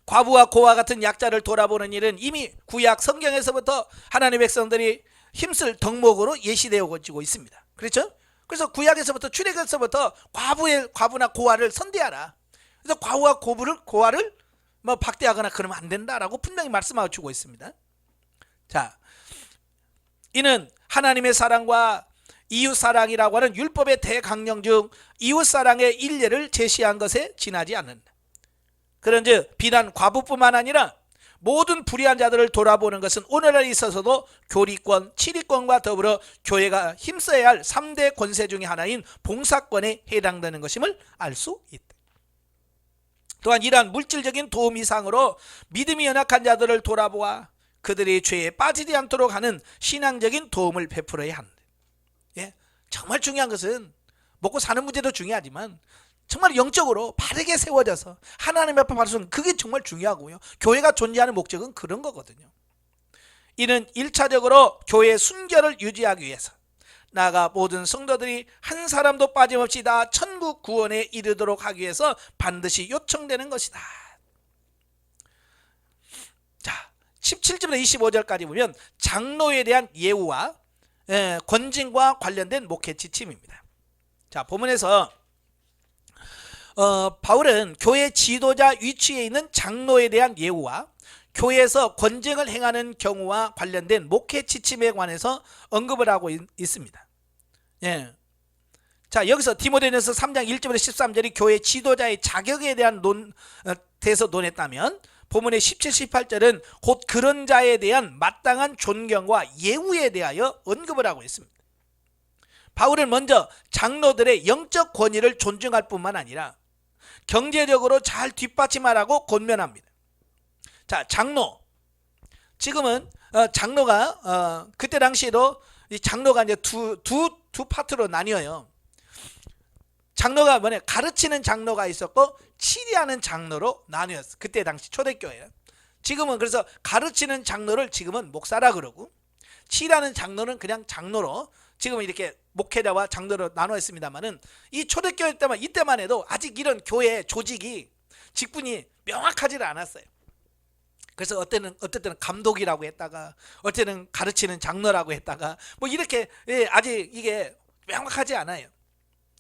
Speaker 1: 과부와 고와 같은 약자를 돌아보는 일은 이미 구약 성경에서부터 하나님의 백성들이 힘쓸 덕목으로 예시되어지고 있습니다. 그렇죠? 그래서 구약에서부터, 출애굽에서부터 과부나 고아를 선대하라. 그래서 과부와 고아를 뭐 박대하거나 그러면 안 된다라고 분명히 말씀하고 주고 있습니다. 자, 이는 하나님의 사랑과 이웃사랑이라고 하는 율법의 대강령 중 이웃사랑의 일례를 제시한 것에 지나지 않는다. 그런즉 비단 과부뿐만 아니라 모든 불의한 자들을 돌아보는 것은 오늘날에 있어서도 교리권, 치리권과 더불어 교회가 힘써야 할 3대 권세 중의 하나인 봉사권에 해당되는 것임을 알 수 있다. 또한 이러한 물질적인 도움 이상으로 믿음이 연약한 자들을 돌아보아 그들이 죄에 빠지지 않도록 하는 신앙적인 도움을 베풀어야 한다. 예? 정말 중요한 것은 먹고 사는 문제도 중요하지만 정말 영적으로 바르게 세워져서 하나님 앞에 바르는, 그게 정말 중요하고요. 교회가 존재하는 목적은 그런 거거든요. 이는 1차적으로 교회의 순결을 유지하기 위해서, 나아가 모든 성도들이 한 사람도 빠짐없이 다 천국 구원에 이르도록 하기 위해서 반드시 요청되는 것이다. 자, 17절부터 25절까지 보면 장로에 대한 예우와 권징과 관련된 목회 지침입니다. 자, 본문에서 바울은 교회 지도자 위치에 있는 장로에 대한 예우와 교회에서 권징을 행하는 경우와 관련된 목회 지침에 관해서 언급을 하고 있습니다. 예. 자, 여기서 디모데전서 3장 1절부터 13절이 교회 지도자의 자격에 대한 대해서 논했다면, 본문의 17, 18절은 곧 그런 자에 대한 마땅한 존경과 예우에 대하여 언급을 하고 있습니다. 바울은 먼저 장로들의 영적 권위를 존중할 뿐만 아니라 경제적으로 잘 뒷받침하라고 권면합니다. 자, 장로. 지금은 장로가 그때 당시에도 이 장로가 이제 두 파트로 나뉘어요. 장로가 뭐냐, 가르치는 장로가 있었고 치리하는 장로로 나뉘었어. 그때 당시 초대교회는. 지금은 그래서 가르치는 장로를 지금은 목사라 그러고, 치리하는 장로는 그냥 장로로 지금은 이렇게 목회자와 장로로 나눠 있습니다만은, 이 초대교회 때만, 이때만 해도 아직 이런 교회 조직이, 직분이 명확하지를 않았어요. 그래서 어떤 때는 감독이라고 했다가 어떤 때는 가르치는 장로라고 했다가 뭐 이렇게 아직 이게 명확하지 않아요.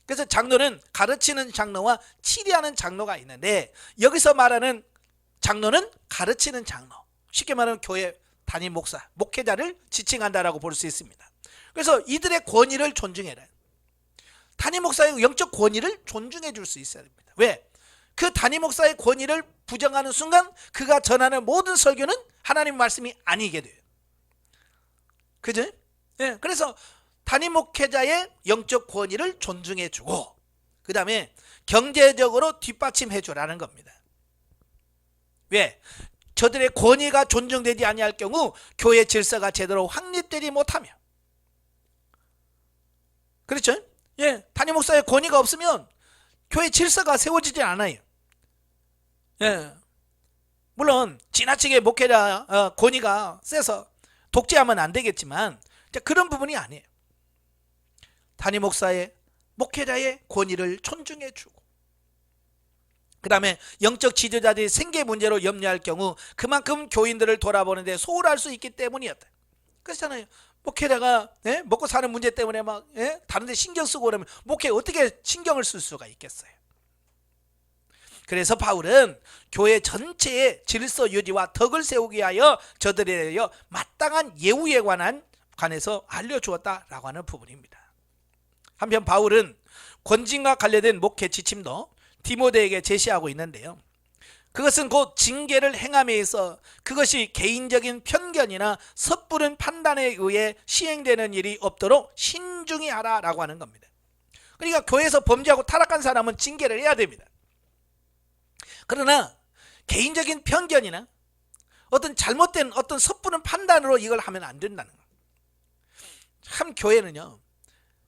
Speaker 1: 그래서 장로는 가르치는 장로와 치리하는 장로가 있는데 여기서 말하는 장로는 가르치는 장로, 쉽게 말하면 교회 담임 목사, 목회자를 지칭한다라고 볼 수 있습니다. 그래서 이들의 권위를 존중해라. 담임 목사의 영적 권위를 존중해 줄 수 있어야 됩니다. 왜? 그 담임 목사의 권위를 부정하는 순간 그가 전하는 모든 설교는 하나님 말씀이 아니게 돼요. 그죠? 예, 그래서 담임 목회자의 영적 권위를 존중해 주고 그 다음에 경제적으로 뒷받침해 주라는 겁니다. 왜? 저들의 권위가 존중되지 아니할 경우 교회 질서가 제대로 확립되지 못하며, 그렇죠? 예, 담임 목사의 권위가 없으면 교회 질서가 세워지지 않아요. 예, 물론 지나치게 목회자 권위가 세서 독재하면 안 되겠지만 그런 부분이 아니에요. 담임 목사의 목회자의 권위를 존중해 주고 그 다음에 영적 지도자들이 생계 문제로 염려할 경우 그만큼 교인들을 돌아보는데 소홀할 수 있기 때문이었다. 그렇잖아요. 목회자가 먹고 사는 문제 때문에 막 다른 데 신경 쓰고 그러면 목회에 어떻게 신경을 쓸 수가 있겠어요. 그래서 바울은 교회 전체의 질서 유지와 덕을 세우기 위하여 저들에 대하여 마땅한 예우에 관해서 알려주었다라고 하는 부분입니다. 한편 바울은 권징과 관련된 목회 지침도 디모데에게 제시하고 있는데요. 그것은 곧 징계를 행함에 있어 그것이 개인적인 편견이나 섣부른 판단에 의해 시행되는 일이 없도록 신중히 하라라고 하는 겁니다. 그러니까 교회에서 범죄하고 타락한 사람은 징계를 해야 됩니다. 그러나 개인적인 편견이나 어떤 잘못된 어떤 섣부른 판단으로 이걸 하면 안 된다는 거예요. 참 교회는요,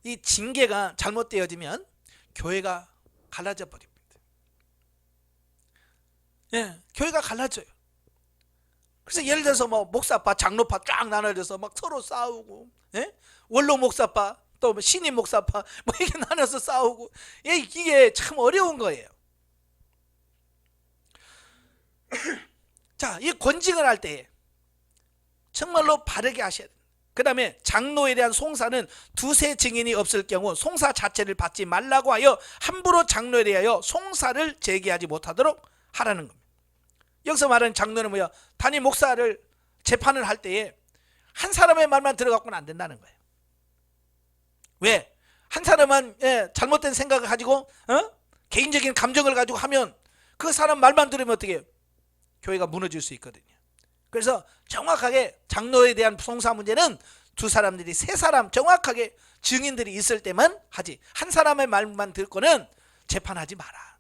Speaker 1: 이 징계가 잘못되어지면 교회가 갈라져 버립니다. 예, 교회가 갈라져요. 그래서 예를 들어서 뭐 목사파, 장로파 쫙 나눠져서 막 서로 싸우고, 원로 목사파, 또 뭐 신임 목사파 뭐 이렇게 나눠서 싸우고, 이게 참 어려운 거예요. 자, 이 권징을 할 때 정말로 바르게 하셔야 돼요. 그 다음에 장로에 대한 송사는 두세 증인이 없을 경우 송사 자체를 받지 말라고 하여 함부로 장로에 대하여 송사를 제기하지 못하도록 하라는 겁니다. 여기서 말하는 장로는 뭐야? 담임 목사를 재판을 할 때에 한 사람의 말만 들어갖고는 안 된다는 거예요. 왜? 한 사람만 잘못된 생각을 가지고 개인적인 감정을 가지고 하면 그 사람 말만 들으면 어떻게 해요? 교회가 무너질 수 있거든요. 그래서 정확하게 장로에 대한 송사 문제는 두 사람들이 세 사람 정확하게 증인들이 있을 때만 하지, 한 사람의 말만 듣고는 재판하지 마라.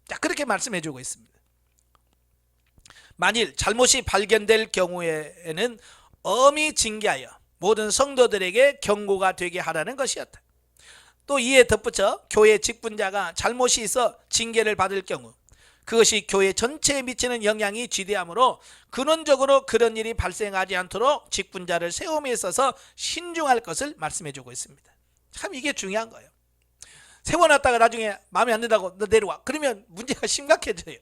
Speaker 1: 자, 그렇게 말씀해 주고 있습니다. 만일 잘못이 발견될 경우에는 엄히 징계하여 모든 성도들에게 경고가 되게 하라는 것이었다. 또 이에 덧붙여 교회 직분자가 잘못이 있어 징계를 받을 경우 그것이 교회 전체에 미치는 영향이 지대하므로 근원적으로 그런 일이 발생하지 않도록 직분자를 세움에 있어서 신중할 것을 말씀해 주고 있습니다. 참 이게 중요한 거예요. 세워놨다가 나중에 마음에 안 든다고 너 내려와, 그러면 문제가 심각해져요.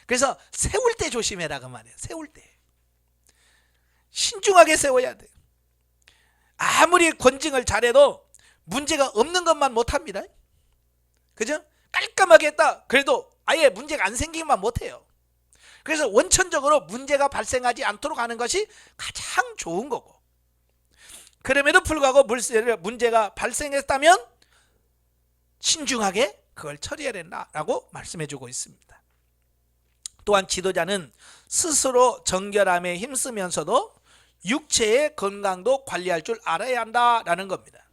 Speaker 1: 그래서 세울 때 조심해라 그 말이에요. 세울 때 신중하게 세워야 돼요. 아무리 권징을 잘해도 문제가 없는 것만 못합니다. 그죠? 깔끔하게 했다 그래도 아예 문제가 안 생기기만 못해요. 그래서 원천적으로 문제가 발생하지 않도록 하는 것이 가장 좋은 거고, 그럼에도 불구하고 문제가 발생했다면 신중하게 그걸 처리해야 된다라고 말씀해 주고 있습니다. 또한 지도자는 스스로 정결함에 힘쓰면서도 육체의 건강도 관리할 줄 알아야 한다라는 겁니다.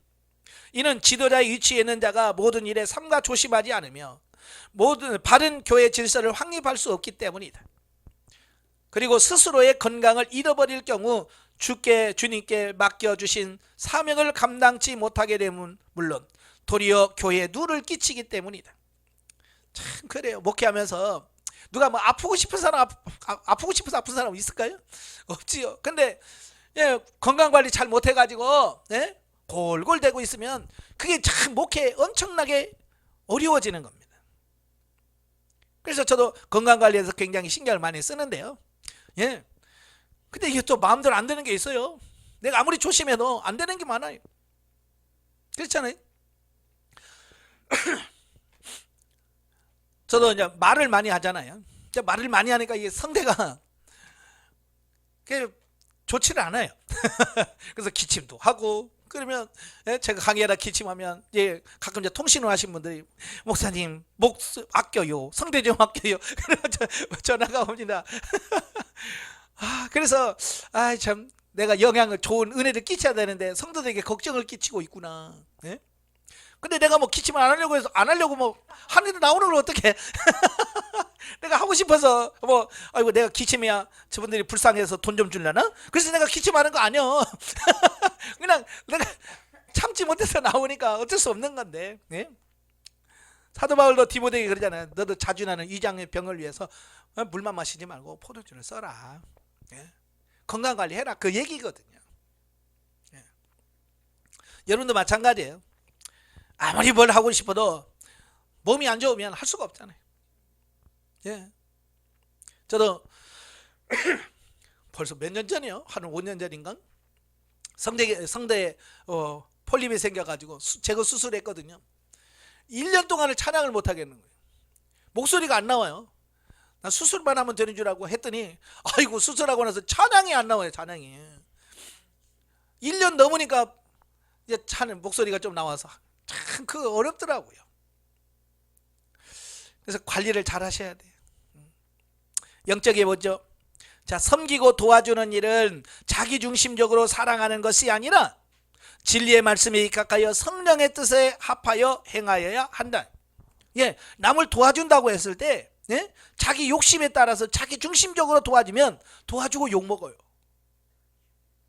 Speaker 1: 이는 지도자의 위치에 있는 자가 모든 일에 삼가 조심하지 않으며 모든 바른 교회 질서를 확립할 수 없기 때문이다. 그리고 스스로의 건강을 잃어버릴 경우 주님께 맡겨주신 사명을 감당치 못하게 되면 물론 도리어 교회에 누를 끼치기 때문이다. 참 그래요. 목회하면서 누가 뭐 아프고 싶은 사람 아프고 싶어서 아픈 사람 있을까요? 없지요. 근데 건강관리 잘 못해가지고 골골대고 있으면 그게 참 목회에 엄청나게 어려워지는 겁니다. 그래서 저도 건강관리에서 굉장히 신경을 많이 쓰는데요. 예. 근데 이게 또 마음대로 안 되는 게 있어요. 내가 아무리 조심해도 안 되는 게 많아요. 그렇잖아요. 저도 이제 말을 많이 하잖아요. 이제 말을 많이 하니까 이게 성대가 좋지를 않아요. 그래서 기침도 하고 그러면 제가 강의하다 기침하면 가끔 이제 통신을 하신 분들이 목사님 목 아껴요, 성대 좀 아껴요. 전화가 옵니다. 그래서 참 내가 영향을 좋은 은혜를 끼쳐야 되는데 성도들에게 걱정을 끼치고 있구나. 예? 근데 내가 뭐 기침을 안 하려고 해서 안 하려고 뭐 하늘에 나오는 걸 어떻게? 내가 하고 싶어서 뭐 아이고 내가 기침해야 저분들이 불쌍해서 돈 좀 줄려나? 그래서 내가 기침하는 거 아니야. 그냥 내가 참지 못해서 나오니까 어쩔 수 없는 건데. 예? 사도 바울도 디모데에게 그러잖아요. 너도 자주 나는 위장의 병을 위해서 물만 마시지 말고 포도주를 써라. 예? 건강 관리해라. 그 얘기거든요. 예. 여러분도 마찬가지예요. 아무리 뭘 하고 싶어도 몸이 안 좋으면 할 수가 없잖아요. 예. 저도 벌써 몇 년 전이요? 한 5년 전인가? 성대에 폴립이 생겨가지고 제거 수술했거든요. 1년 동안을 찬양을 못 하겠는 거예요. 목소리가 안 나와요. 나 수술만 하면 되는 줄 알고 했더니 아이고 수술하고 나서 찬양이 안 나와요. 찬양이 1년 넘으니까 이제 목소리가 좀 나와서 참 그거 어렵더라고요. 그래서 관리를 잘 하셔야 돼요. 영적이 뭐죠? 자, 섬기고 도와주는 일은 자기중심적으로 사랑하는 것이 아니라 진리의 말씀에 입각하여 성령의 뜻에 합하여 행하여야 한다. 예, 남을 도와준다고 했을 때 자기 욕심에 따라서 자기 중심적으로 도와주면 도와주고 욕먹어요.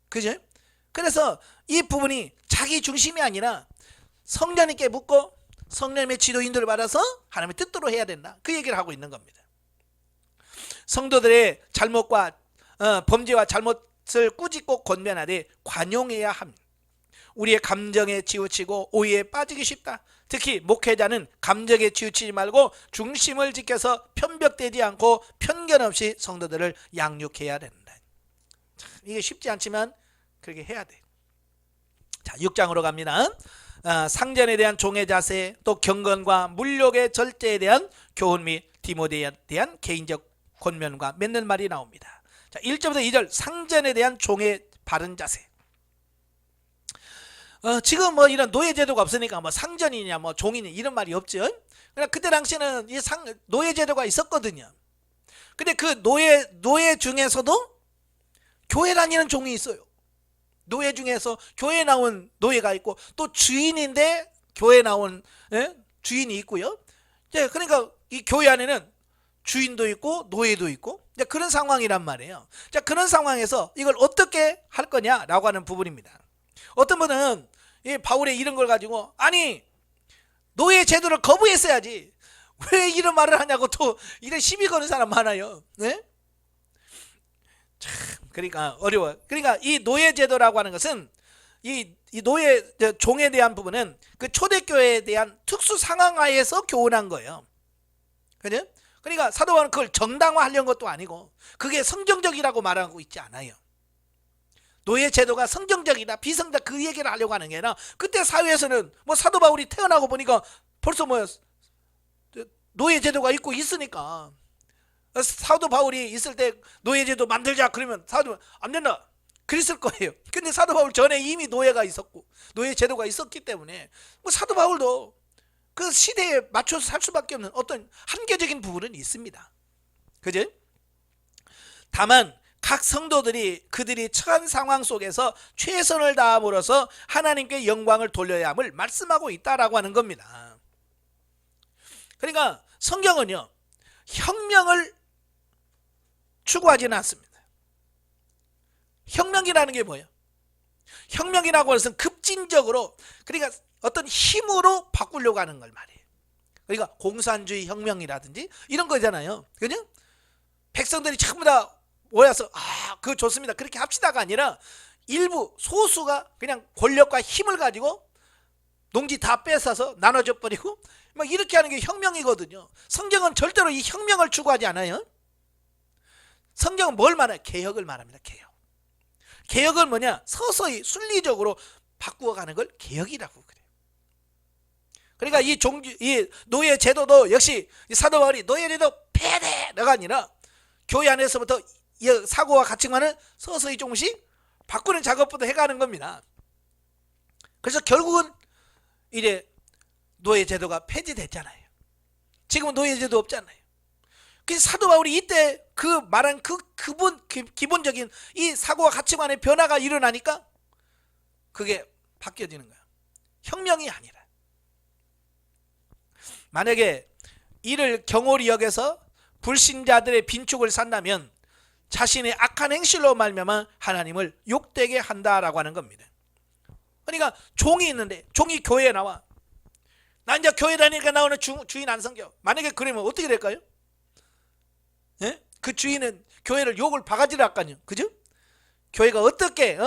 Speaker 1: 그죠? 그래서 이 부분이 자기 중심이 아니라 성령님께 묻고 성령님의 지도 인도를 받아서 하나님의 뜻대로 해야 된다. 그 얘기를 하고 있는 겁니다. 성도들의 잘못과 범죄와 잘못을 꾸짖고 권면하되 관용해야 합니다. 우리의 감정에 치우치고 오해에 빠지기 쉽다. 특히 목회자는 감정에 치우치지 말고 중심을 지켜서 편벽되지 않고 편견 없이 성도들을 양육해야 된다. 이게 쉽지 않지만 그렇게 해야 돼. 자, 6장으로 갑니다. 상전에 대한 종의 자세, 또 경건과 물욕의 절제에 대한 교훈 및 디모데에 대한 개인적 권면과 맺는 말이 나옵니다. 자, 1절부터 2절 상전에 대한 종의 바른 자세. 지금 뭐 이런 노예 제도가 없으니까 뭐 상전이냐 뭐 종이냐 이런 말이 없죠. 그러나 그때 당시에는 이 노예 제도가 있었거든요. 근데 그 노예 중에서도 교회 다니는 종이 있어요. 노예 중에서 교회 나온 노예가 있고 또 주인인데 교회 나온 주인이 있고요. 그러니까 이 교회 안에는 주인도 있고 노예도 있고 그런 상황이란 말이에요. 자, 그런 상황에서 이걸 어떻게 할 거냐라고 하는 부분입니다. 어떤 분은 이 바울의 이런 걸 가지고 아니 노예 제도를 거부했어야지 왜 이런 말을 하냐고 또 이런 시비 거는 사람 많아요. 네? 참 그러니까 어려워요. 그러니까 이 노예 제도라고 하는 것은 이 노예 종에 대한 부분은 그 초대교회에 대한 특수 상황 하에서 교훈한 거예요. 그죠? 그러니까 사도 바울은 그걸 정당화하려는 것도 아니고 그게 성경적이라고 말하고 있지 않아요. 노예 제도가 성경적이다 비성적 그 얘기를 하려고 하는 게 아니라 그때 사회에서는 뭐 사도 바울이 태어나고 보니까 벌써 뭐 노예 제도가 있고 있으니까 사도 바울이 있을 때 노예 제도 만들자 그러면 사도 안 된다 그랬을 거예요. 근데 사도 바울 전에 이미 노예가 있었고 노예 제도가 있었기 때문에 뭐 사도 바울도 그 시대에 맞춰서 살 수밖에 없는 어떤 한계적인 부분은 있습니다. 그죠? 다만 각 성도들이 그들이 처한 상황 속에서 최선을 다함으로써 하나님께 영광을 돌려야 함을 말씀하고 있다라고 하는 겁니다. 그러니까 성경은요 혁명을 추구하지는 않습니다. 혁명이라는 게 뭐예요? 혁명이라고 해서 급진적으로 그러니까 어떤 힘으로 바꾸려고 하는 걸 말이에요. 그러니까 공산주의 혁명이라든지 이런 거잖아요. 그죠? 백성들이 전부 다 모여서 그거 좋습니다 그렇게 합시다가 아니라 일부 소수가 그냥 권력과 힘을 가지고 농지 다 뺏어서 나눠줘 버리고 막 이렇게 하는 게 혁명이거든요. 성경은 절대로 이 혁명을 추구하지 않아요. 성경은 뭘 말해요? 개혁을 말합니다. 개혁은 뭐냐? 서서히 순리적으로 바꾸어가는 걸 개혁이라고 그래요. 그러니까 이 노예 제도도 역시 사도 바울이 노예 제도 폐해가 아니라 교회 안에서부터 이 사고와 가치관을 서서히 조금씩 바꾸는 작업부터 해가는 겁니다. 그래서 결국은 이제 노예 제도가 폐지됐잖아요. 지금은 노예 제도 없잖아요. 그래서 사도 바울이 이때 그 말한 기본적인 이 사고와 가치관의 변화가 일어나니까 그게 바뀌어지는 거야. 혁명이 아니라. 만약에 이를 경홀히 여겨서 불신자들의 빈축을 산다면 자신의 악한 행실로 말미암아 하나님을 욕되게 한다라고 하는 겁니다. 그러니까 종이 있는데 종이 교회에 나와. 나 이제 교회 다니니까 나오는 주인 안 섬겨. 만약에 그러면 어떻게 될까요? 예? 그 주인은 교회를 욕을 바가지를 할까요? 그죠? 교회가 어떻게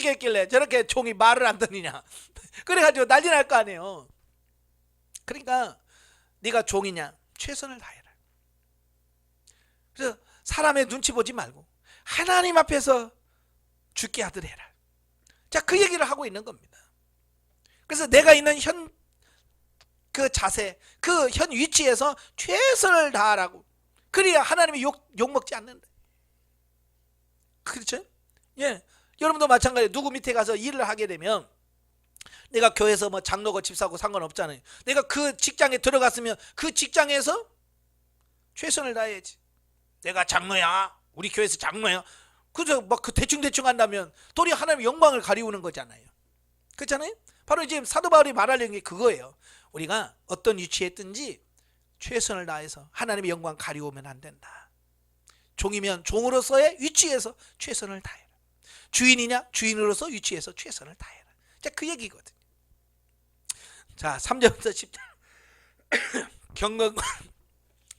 Speaker 1: 했길래 저렇게 종이 말을 안 듣느냐. 그래가지고 난리 날 거 아니에요. 그러니까 네가 종이냐? 최선을 다해라. 그래서 사람의 눈치 보지 말고 하나님 앞에서 죽게 하듯 해라. 자, 그 얘기를 하고 있는 겁니다. 그래서 내가 있는 그 자세, 그 현 위치에서 최선을 다하라고. 그래야 하나님이 욕먹지 않는다. 그렇죠? 예. 여러분도 마찬가지예요. 누구 밑에 가서 일을 하게 되면 내가 교회에서 뭐 장로고 집사고 상관없잖아요. 내가 그 직장에 들어갔으면 그 직장에서 최선을 다해야지. 내가 장로야. 우리 교회에서 장로야. 그저 막 그 대충 한다면 도리 하나님의 영광을 가리우는 거잖아요. 그렇잖아요? 바로 지금 사도 바울이 말하려는 게 그거예요. 우리가 어떤 위치에 있든지 최선을 다해서 하나님의 영광 가리우면 안 된다. 종이면 종으로서의 위치에서 최선을 다해라. 주인이냐? 주인으로서 위치에서 최선을 다해라. 자, 그 얘기거든요. 자, 3절부터 10절 경건과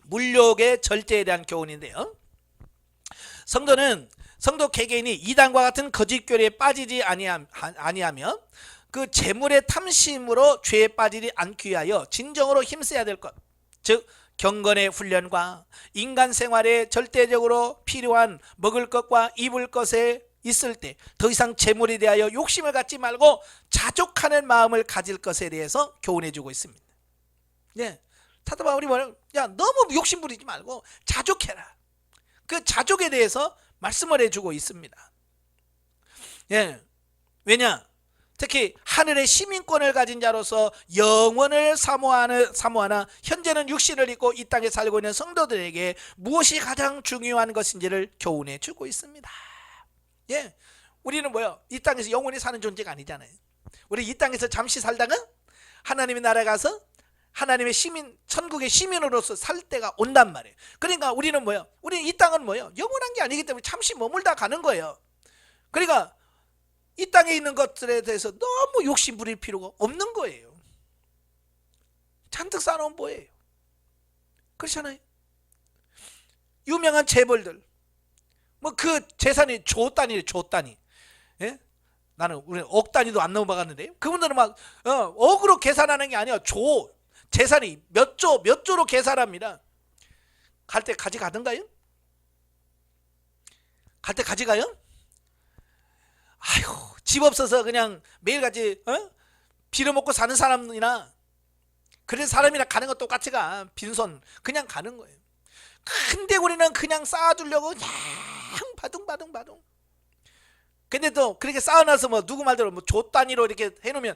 Speaker 1: 물욕의 절제에 대한 교훈인데요. 성도 개개인이 이단과 같은 거짓 교리에 빠지지 아니하며 그 재물의 탐심으로 죄에 빠지지 않기 위하여 진정으로 힘써야 될 것, 즉 경건의 훈련과 인간 생활에 절대적으로 필요한 먹을 것과 입을 것에 있을 때 더 이상 재물에 대하여 욕심을 갖지 말고 자족하는 마음을 가질 것에 대해서 교훈해 주고 있습니다. 네. 사도 바울이 뭐냐면, 야, 너무 욕심 부리지 말고 자족해라. 그 자족에 대해서 말씀을 해주고 있습니다. 예. 왜냐? 특히 하늘의 시민권을 가진 자로서 영원을 사모하나 현재는 육신을 입고 이 땅에 살고 있는 성도들에게 무엇이 가장 중요한 것인지를 교훈해 주고 있습니다. 예. 우리는 뭐요? 이 땅에서 영원히 사는 존재가 아니잖아요. 우리 이 땅에서 잠시 살다가 하나님의 나라에 가서 하나님의 시민, 천국의 시민으로서 살 때가 온단 말이에요. 그러니까 우리는 뭐예요? 우리는 이 땅은 뭐예요? 영원한 게 아니기 때문에 잠시 머물다 가는 거예요. 그러니까 이 땅에 있는 것들에 대해서 너무 욕심 부릴 필요가 없는 거예요. 잔뜩 쌓아놓은 뭐예요? 그렇잖아요. 유명한 재벌들, 뭐 그 재산이 조 단위예요, 조 단위. 예? 나는 우리 억 단위도 안 넘어가는데 그분들은 막 억으로 계산하는 게 아니야. 재산이 몇 조로 계산합니다. 갈 때 가져가던가요? 갈 때 가져가요? 아휴, 집 없어서 그냥 매일같이 빌어먹고 사는 사람이나 그런 사람이나 가는 거 똑같이 가. 빈손 그냥 가는 거예요. 근데 우리는 그냥 쌓아두려고 그냥 바둥바둥. 근데 또 그렇게 쌓아놔서 뭐 누구 말대로 뭐 조 단위로 이렇게 해놓으면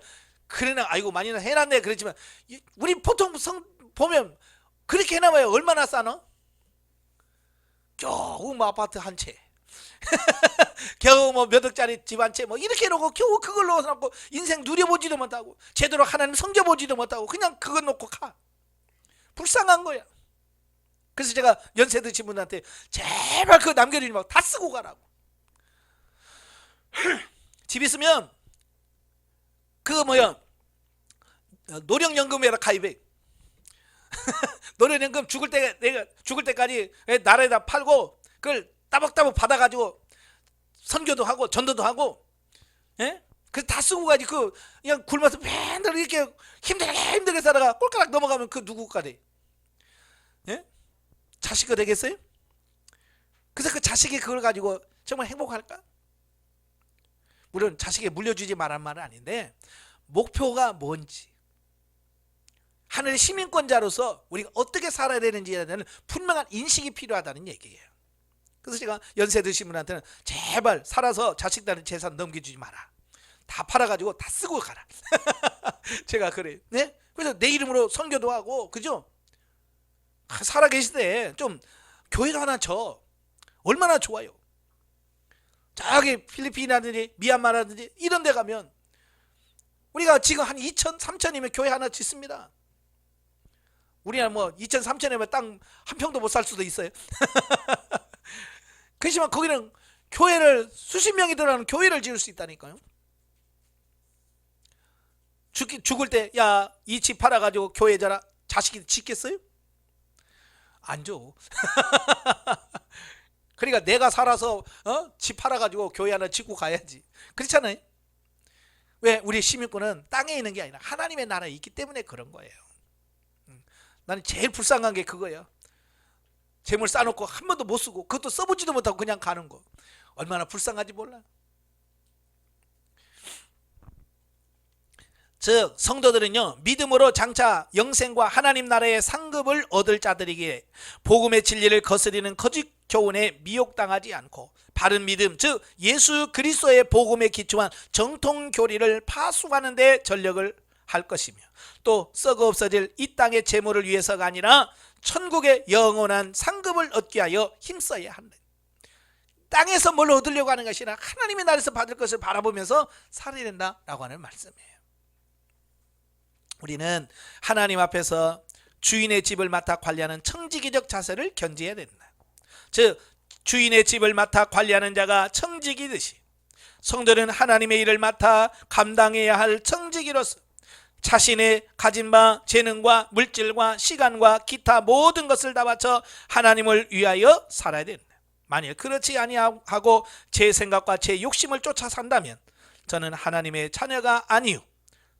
Speaker 1: 그러나 아이고 많이 해놨네 그렇지만 우리 보통 보면 그렇게 해놔봐요. 얼마나 싸나? 겨우 뭐 아파트 한 채 겨우 뭐 몇 억짜리 집 한 채 뭐 이렇게 해놓고 겨우 그걸로 놓고 인생 누려보지도 못하고 제대로 하나님 섬겨보지도 못하고 그냥 그거 놓고 가. 불쌍한 거야. 그래서 제가 연세 드신 분한테 제발 그거 남겨주지 말고 다 쓰고 가라고. 집 있으면 그 노령연금에다 가입해. 노령연금 내가 죽을 때까지 나라에다 팔고 그걸 따박따박 받아가지고 선교도 하고 전도도 하고, 예? 그래서 다 쓰고 가지. 그냥 굶어서 맨날 이렇게 힘들게 살다가 꼴까락 넘어가면 그 누구 가 돼? 예? 자식 거 되겠어요? 그래서 그 자식이 그걸 가지고 정말 행복할까? 물론 자식에게 물려주지 말란 말은 아닌데, 목표가 뭔지, 하늘의 시민권자로서 우리가 어떻게 살아야 되는지에 대한 분명한 인식이 필요하다는 얘기예요. 그래서 제가 연세 드신 분한테는 제발 살아서 자식들한테 재산 넘겨주지 마라. 다 팔아가지고 다 쓰고 가라. 제가 그래요. 네? 그래서 내 이름으로 선교도 하고, 그죠? 살아 계실 때 좀 교회도 하나 쳐. 얼마나 좋아요. 저기 필리핀이라든지 미얀마라든지 이런 데 가면 우리가 지금 한 2천, 3천이면 교회 하나 짓습니다. 우리는 뭐 2천, 3천이면 땅 한 평도 못 살 수도 있어요. 그렇지만 거기는 교회를, 수십 명이 들어가는 교회를 지을 수 있다니까요. 죽을 때 야, 이 집 팔아가지고 교회 져라, 자식이 짓겠어요? 안 줘. 그러니까 내가 살아서 집 팔아가지고 교회 하나 짓고 가야지. 그렇잖아요. 왜? 우리 시민권은 땅에 있는 게 아니라 하나님의 나라에 있기 때문에 그런 거예요. 나는 제일 불쌍한 게 그거예요. 재물 쌓아놓고 한 번도 못 쓰고, 그것도 써보지도 못하고 그냥 가는 거. 얼마나 불쌍한지 몰라. 즉 성도들은요, 믿음으로 장차 영생과 하나님 나라의 상급을 얻을 자들이기에 복음의 진리를 거스리는 거짓 교훈에 미혹당하지 않고 바른 믿음, 즉 예수 그리스도의 복음에 기초한 정통 교리를 파수하는 데 전력을 할 것이며, 또 썩어 없어질 이 땅의 재물을 위해서가 아니라 천국의 영원한 상급을 얻기 위하여 힘써야 한다. 땅에서 뭘 얻으려고 하는 것이 아니라 하나님의 나라에서 받을 것을 바라보면서 살아야 된다라고 하는 말씀이에요. 우리는 하나님 앞에서 주인의 집을 맡아 관리하는 청지기적 자세를 견지해야 된다. 즉 주인의 집을 맡아 관리하는 자가 청지기듯이 성도는 하나님의 일을 맡아 감당해야 할 청지기로서 자신의 가진 바 재능과 물질과 시간과 기타 모든 것을 다 바쳐 하나님을 위하여 살아야 된다. 만일 그렇지 아니하고 제 생각과 제 욕심을 쫓아 산다면 저는 하나님의 자녀가 아니요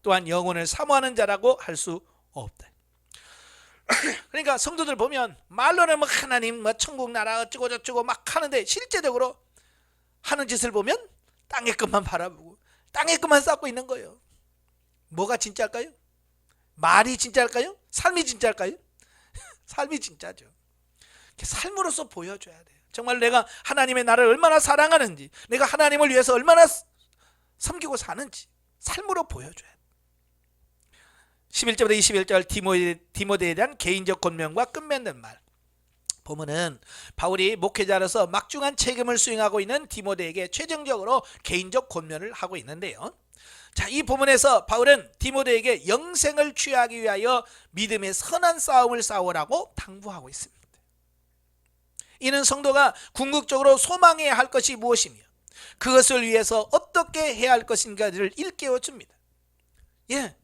Speaker 1: 또한 영혼을 사모하는 자라고 할 수 없다. 그러니까 성도들 보면 말로는 뭐 하나님 뭐 천국 나라 어쩌고 저쩌고 막 하는데 실제적으로 하는 짓을 보면 땅의 것만 바라보고 땅의 것만 쌓고 있는 거예요. 뭐가 진짜일까요? 말이 진짜일까요? 삶이 진짜일까요? 삶이 진짜죠. 삶으로서 보여줘야 돼요. 정말 내가 하나님의 나라를 얼마나 사랑하는지, 내가 하나님을 위해서 얼마나 섬기고 사는지 삶으로 보여줘야 돼요. 11절부터 21절 디모데에 대한 개인적 권면과 끝맺는 말 보면은 바울이 목회자로서 막중한 책임을 수행하고 있는 디모데에게 최종적으로 개인적 권면을 하고 있는데요. 자, 이 본문에서 바울은 디모데에게 영생을 취하기 위하여 믿음의 선한 싸움을 싸우라고 당부하고 있습니다. 이는 성도가 궁극적으로 소망해야 할 것이 무엇이며 그것을 위해서 어떻게 해야 할 것인가를 일깨워 줍니다. 예,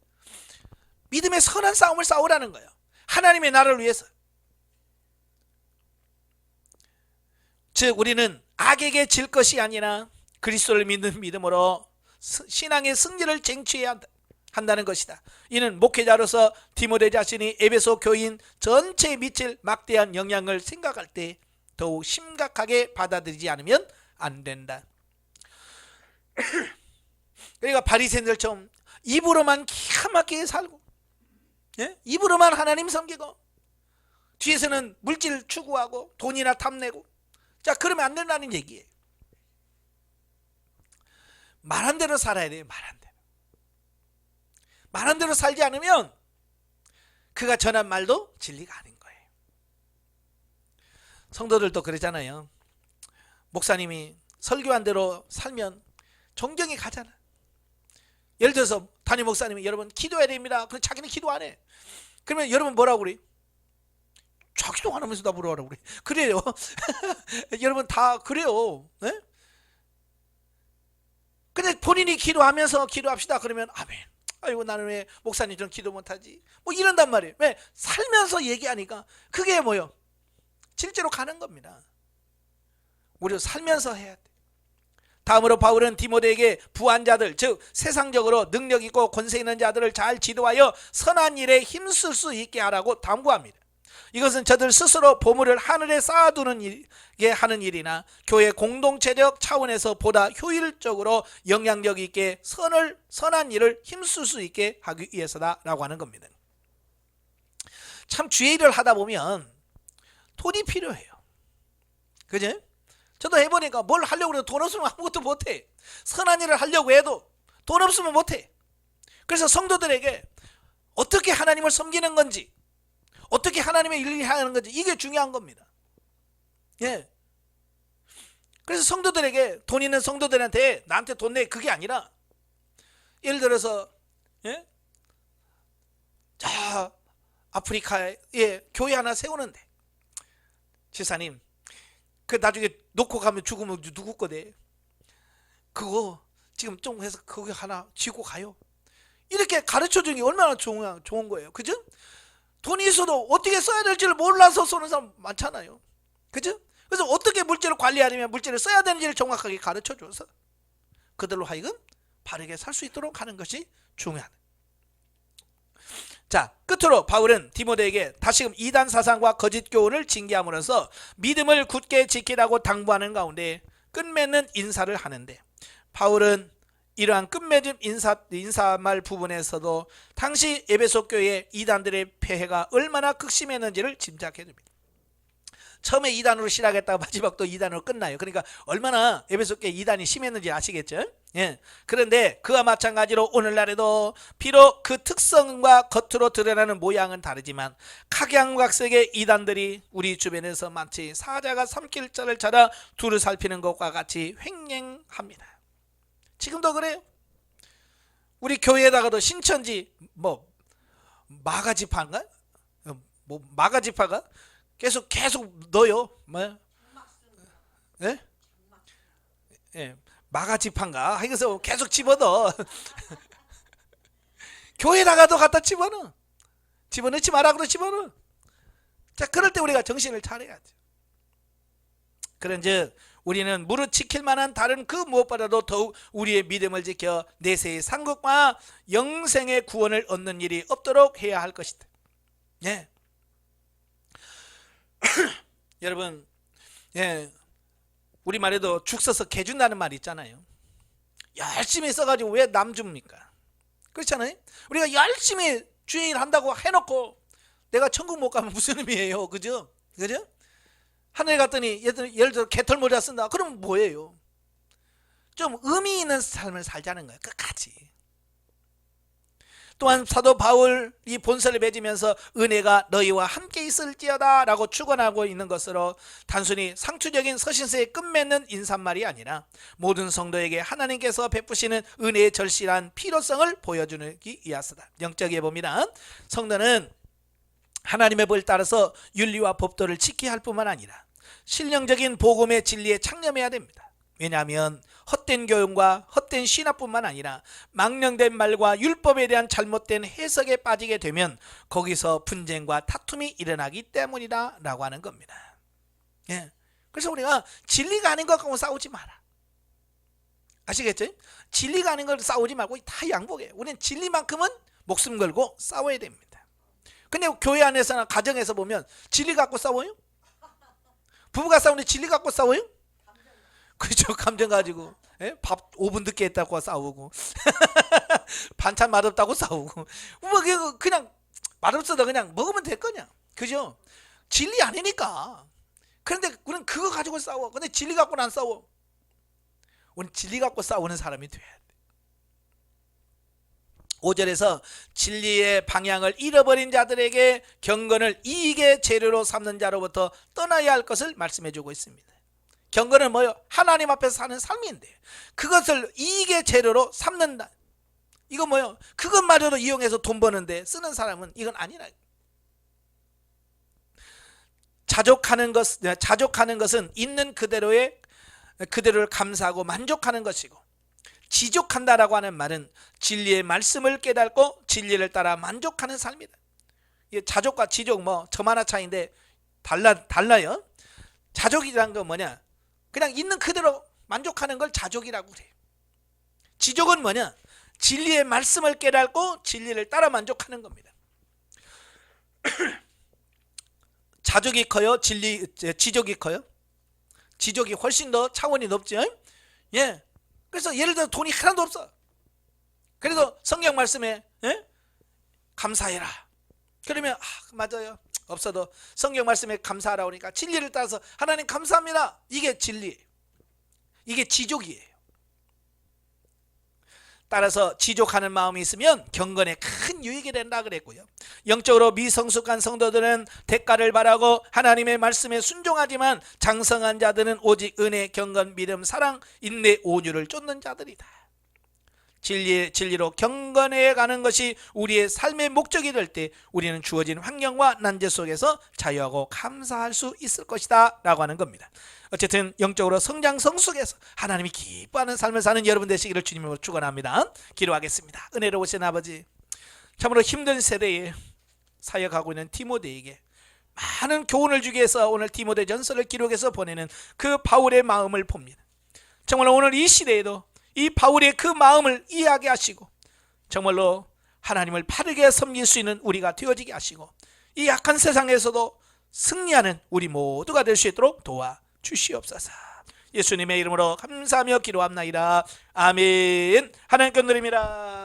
Speaker 1: 믿음의 선한 싸움을 싸우라는 거예요. 하나님의 나라를 위해서. 즉 우리는 악에게 질 것이 아니라 그리스도를 믿는 믿음으로 신앙의 승리를 쟁취해야 한다는 것이다. 이는 목회자로서 디모데 자신이 에베소 교인 전체에 미칠 막대한 영향을 생각할 때 더욱 심각하게 받아들이지 않으면 안 된다. 그러니까 바리새인들처럼 입으로만 기가 막히게 살고, 예? 입으로만 하나님 섬기고 뒤에서는 물질 추구하고 돈이나 탐내고, 자 그러면 안 된다는 얘기예요. 말한 대로 살아야 돼요. 말한 대로 살지 않으면 그가 전한 말도 진리가 아닌 거예요. 성도들도 그러잖아요. 목사님이 설교한 대로 살면 존경이 가잖아. 예를 들어서 담임 목사님이 여러분 기도해야 됩니다. 그럼 자기는 기도 안 해. 그러면 여러분 뭐라고 그래? 자기도 안 하면서 다 물어보라고 그래. 그래요. 여러분 다 그래요. 네? 근데 본인이 기도하면서 기도합시다 그러면 아멘. 아이고 나는 왜 목사님처럼 기도 못하지? 뭐 이런단 말이에요. 왜? 살면서 얘기하니까 그게 뭐요? 실제로 가는 겁니다. 우리도 살면서 해야 돼. 다음으로 바울은 디모데에게 부한 자들, 즉 세상적으로 능력 있고 권세 있는 자들을 잘 지도하여 선한 일에 힘쓸 수 있게 하라고 당부합니다. 이것은 저들 스스로 보물을 하늘에 쌓아두는 게 하는 일이나 교회 공동체적 차원에서 보다 효율적으로 영향력 있게 선한 일을 힘쓸 수 있게 하기 위해서다라고 하는 겁니다. 참 주의 일을 하다 보면 돈이 필요해요. 그죠? 저도 해보니까 뭘 하려고 해도 돈 없으면 아무것도 못해. 선한 일을 하려고 해도 돈 없으면 못해. 그래서 성도들에게 어떻게 하나님을 섬기는 건지, 어떻게 하나님의 일을 하는 건지, 이게 중요한 겁니다. 예. 그래서 성도들에게, 돈 있는 성도들한테 나한테 돈 내, 그게 아니라, 예를 들어서 자, 아프리카에 교회 하나 세우는데, 지사님 그 나중에 놓고 가면 죽으면 누구 거대? 그거 지금 좀 해서 그거 하나 쥐고 가요. 이렇게 가르쳐 주는 게 얼마나 좋은 거예요. 그죠? 돈이 있어도 어떻게 써야 될지를 몰라서 쏘는 사람 많잖아요. 그죠? 그래서 어떻게 물질을 관리하려면 물질을 써야 되는지를 정확하게 가르쳐 줘서 그들로 하여금 바르게 살 수 있도록 하는 것이 중요하다. 자, 끝으로 바울은 디모데에게 다시금 이단 사상과 거짓 교훈을 징계함으로써 믿음을 굳게 지키라고 당부하는 가운데 끝맺는 인사를 하는데, 바울은 이러한 끝맺음 인사말 부분에서도 당시 에베소 교회 이단들의 폐해가 얼마나 극심했는지를 짐작해 줍니다. 처음에 2단으로 시작했다가 마지막 또 2단으로 끝나요. 그러니까 얼마나 에베소 교회 2단이 심했는지 아시겠죠? 예. 그런데 그와 마찬가지로 오늘날에도 비록 그 특성과 겉으로 드러나는 모양은 다르지만 각양각색의 이단들이 우리 주변에서 마치 사자가 삼킬자를 찾아 두루 살피는 것과 같이 횡행합니다. 지금도 그래요. 우리 교회에다가도 신천지 마가지파인가? 마가지파가 계속 넣어요. 예? 예. 마가지파인가? 하여서 계속 집어넣어. 교회에다가도 갖다 집어넣어. 집어넣지 마라 그러 집어넣어. 자, 그럴 때 우리가 정신을 차려야죠. 그런즉 우리는 무릇 지킬 만한 다른 그 무엇보다도 더욱 우리의 믿음을 지켜 내세의 상급과 영생의 구원을 얻는 일이 없도록 해야 할 것이다. 예. 여러분, 예, 우리말에도 죽 써서 개 준다는 말이 있잖아요. 열심히 써가지고 왜 남 줍니까? 그렇잖아요. 우리가 열심히 주의 일 한다고 해놓고 내가 천국 못 가면 무슨 의미예요? 그죠? 그죠? 하늘에 갔더니 예를 들어 개털 모자 쓴다. 그럼 뭐예요? 좀 의미 있는 삶을 살자는 거예요. 끝까지. 또한 사도 바울이 본서를 맺으면서 은혜가 너희와 함께 있을지어다 라고 축원하고 있는 것으로 단순히 상투적인 서신서에 끝맺는 인사말이 아니라 모든 성도에게 하나님께서 베푸시는 은혜의 절실한 필요성을 보여주기 위해서다. 영적에 봅니다. 성도는 하나님의 법을 따라서 윤리와 법도를 지켜야 할 뿐만 아니라 신령적인 복음의 진리에 창념해야 됩니다. 왜냐하면 헛된 교훈과 헛된 신화뿐만 아니라 망령된 말과 율법에 대한 잘못된 해석에 빠지게 되면 거기서 분쟁과 다툼이 일어나기 때문이다 라고 하는 겁니다. 예. 그래서 우리가 진리가 아닌 것 갖고 싸우지 마라. 아시겠죠? 진리가 아닌 걸 싸우지 말고 다 양보해. 우리는 진리만큼은 목숨 걸고 싸워야 됩니다. 근데 교회 안에서나 가정에서 보면 진리 갖고 싸워요? 부부가 싸우는데 진리 갖고 싸워요? 그렇죠. 감정 가지고 밥 5분 늦게 했다고 싸우고 반찬 맛없다고 싸우고 그냥 맛없어도 그냥 먹으면 될 거냐. 그죠? 진리 아니니까. 그런데 우리는 그거 가지고 싸워. 근데 진리 갖고는 안 싸워. 우리는 진리 갖고 싸우는 사람이 돼야 돼. 5절에서 진리의 방향을 잃어버린 자들에게 경건을 이익의 재료로 삼는 자로부터 떠나야 할 것을 말씀해 주고 있습니다. 경건은 뭐요? 하나님 앞에서 사는 삶인데 그것을 이익의 재료로 삼는다. 이건 뭐요? 그것마저도 이용해서 돈 버는데 쓰는 사람은 이건 아니라. 자족하는 것은 있는 그대로를 감사하고 만족하는 것이고, 지족한다라고 하는 말은 진리의 말씀을 깨닫고 진리를 따라 만족하는 삶이다. 자족과 지족 점 하나 차이인데 달라요. 자족이라는 건 뭐냐? 그냥 있는 그대로 만족하는 걸 자족이라고 그래요. 지족은 뭐냐? 진리의 말씀을 깨닫고 진리를 따라 만족하는 겁니다. 가족이 커요? 지족이 커요? 지족이 훨씬 더 차원이 높죠. 예. 그래서 예를 들어 돈이 하나도 없어. 그래도 성경 말씀에 감사해라. 그러면 맞아요. 없어도 성경 말씀에 감사하라 오니까 진리를 따라서 하나님 감사합니다. 이게 진리. 이게 지족이에요. 따라서 지족하는 마음이 있으면 경건에 큰 유익이 된다 그랬고요. 영적으로 미성숙한 성도들은 대가를 바라고 하나님의 말씀에 순종하지만 장성한 자들은 오직 은혜, 경건, 믿음, 사랑, 인내, 온유를 쫓는 자들이다. 진리로 경건해 가는 것이 우리의 삶의 목적이 될 때 우리는 주어진 환경과 난제 속에서 자유하고 감사할 수 있을 것이다 라고 하는 겁니다. 어쨌든 영적으로 성장 성숙해서 하나님이 기뻐하는 삶을 사는 여러분 되시기를 주님으로 축원합니다. 기도하겠습니다. 은혜로우신 아버지, 참으로 힘든 세대에 사역하고 있는 디모데에게 많은 교훈을 주기 위해서 오늘 디모데 전서를 기록해서 보내는 그 바울의 마음을 봅니다. 정말 오늘 이 시대에도 이 바울의 그 마음을 이해하게 하시고 정말로 하나님을 바르게 섬길 수 있는 우리가 되어지게 하시고 이 약한 세상에서도 승리하는 우리 모두가 될 수 있도록 도와주시옵소서. 예수님의 이름으로 감사하며 기도합나이다. 아멘. 하나님께 드립니다.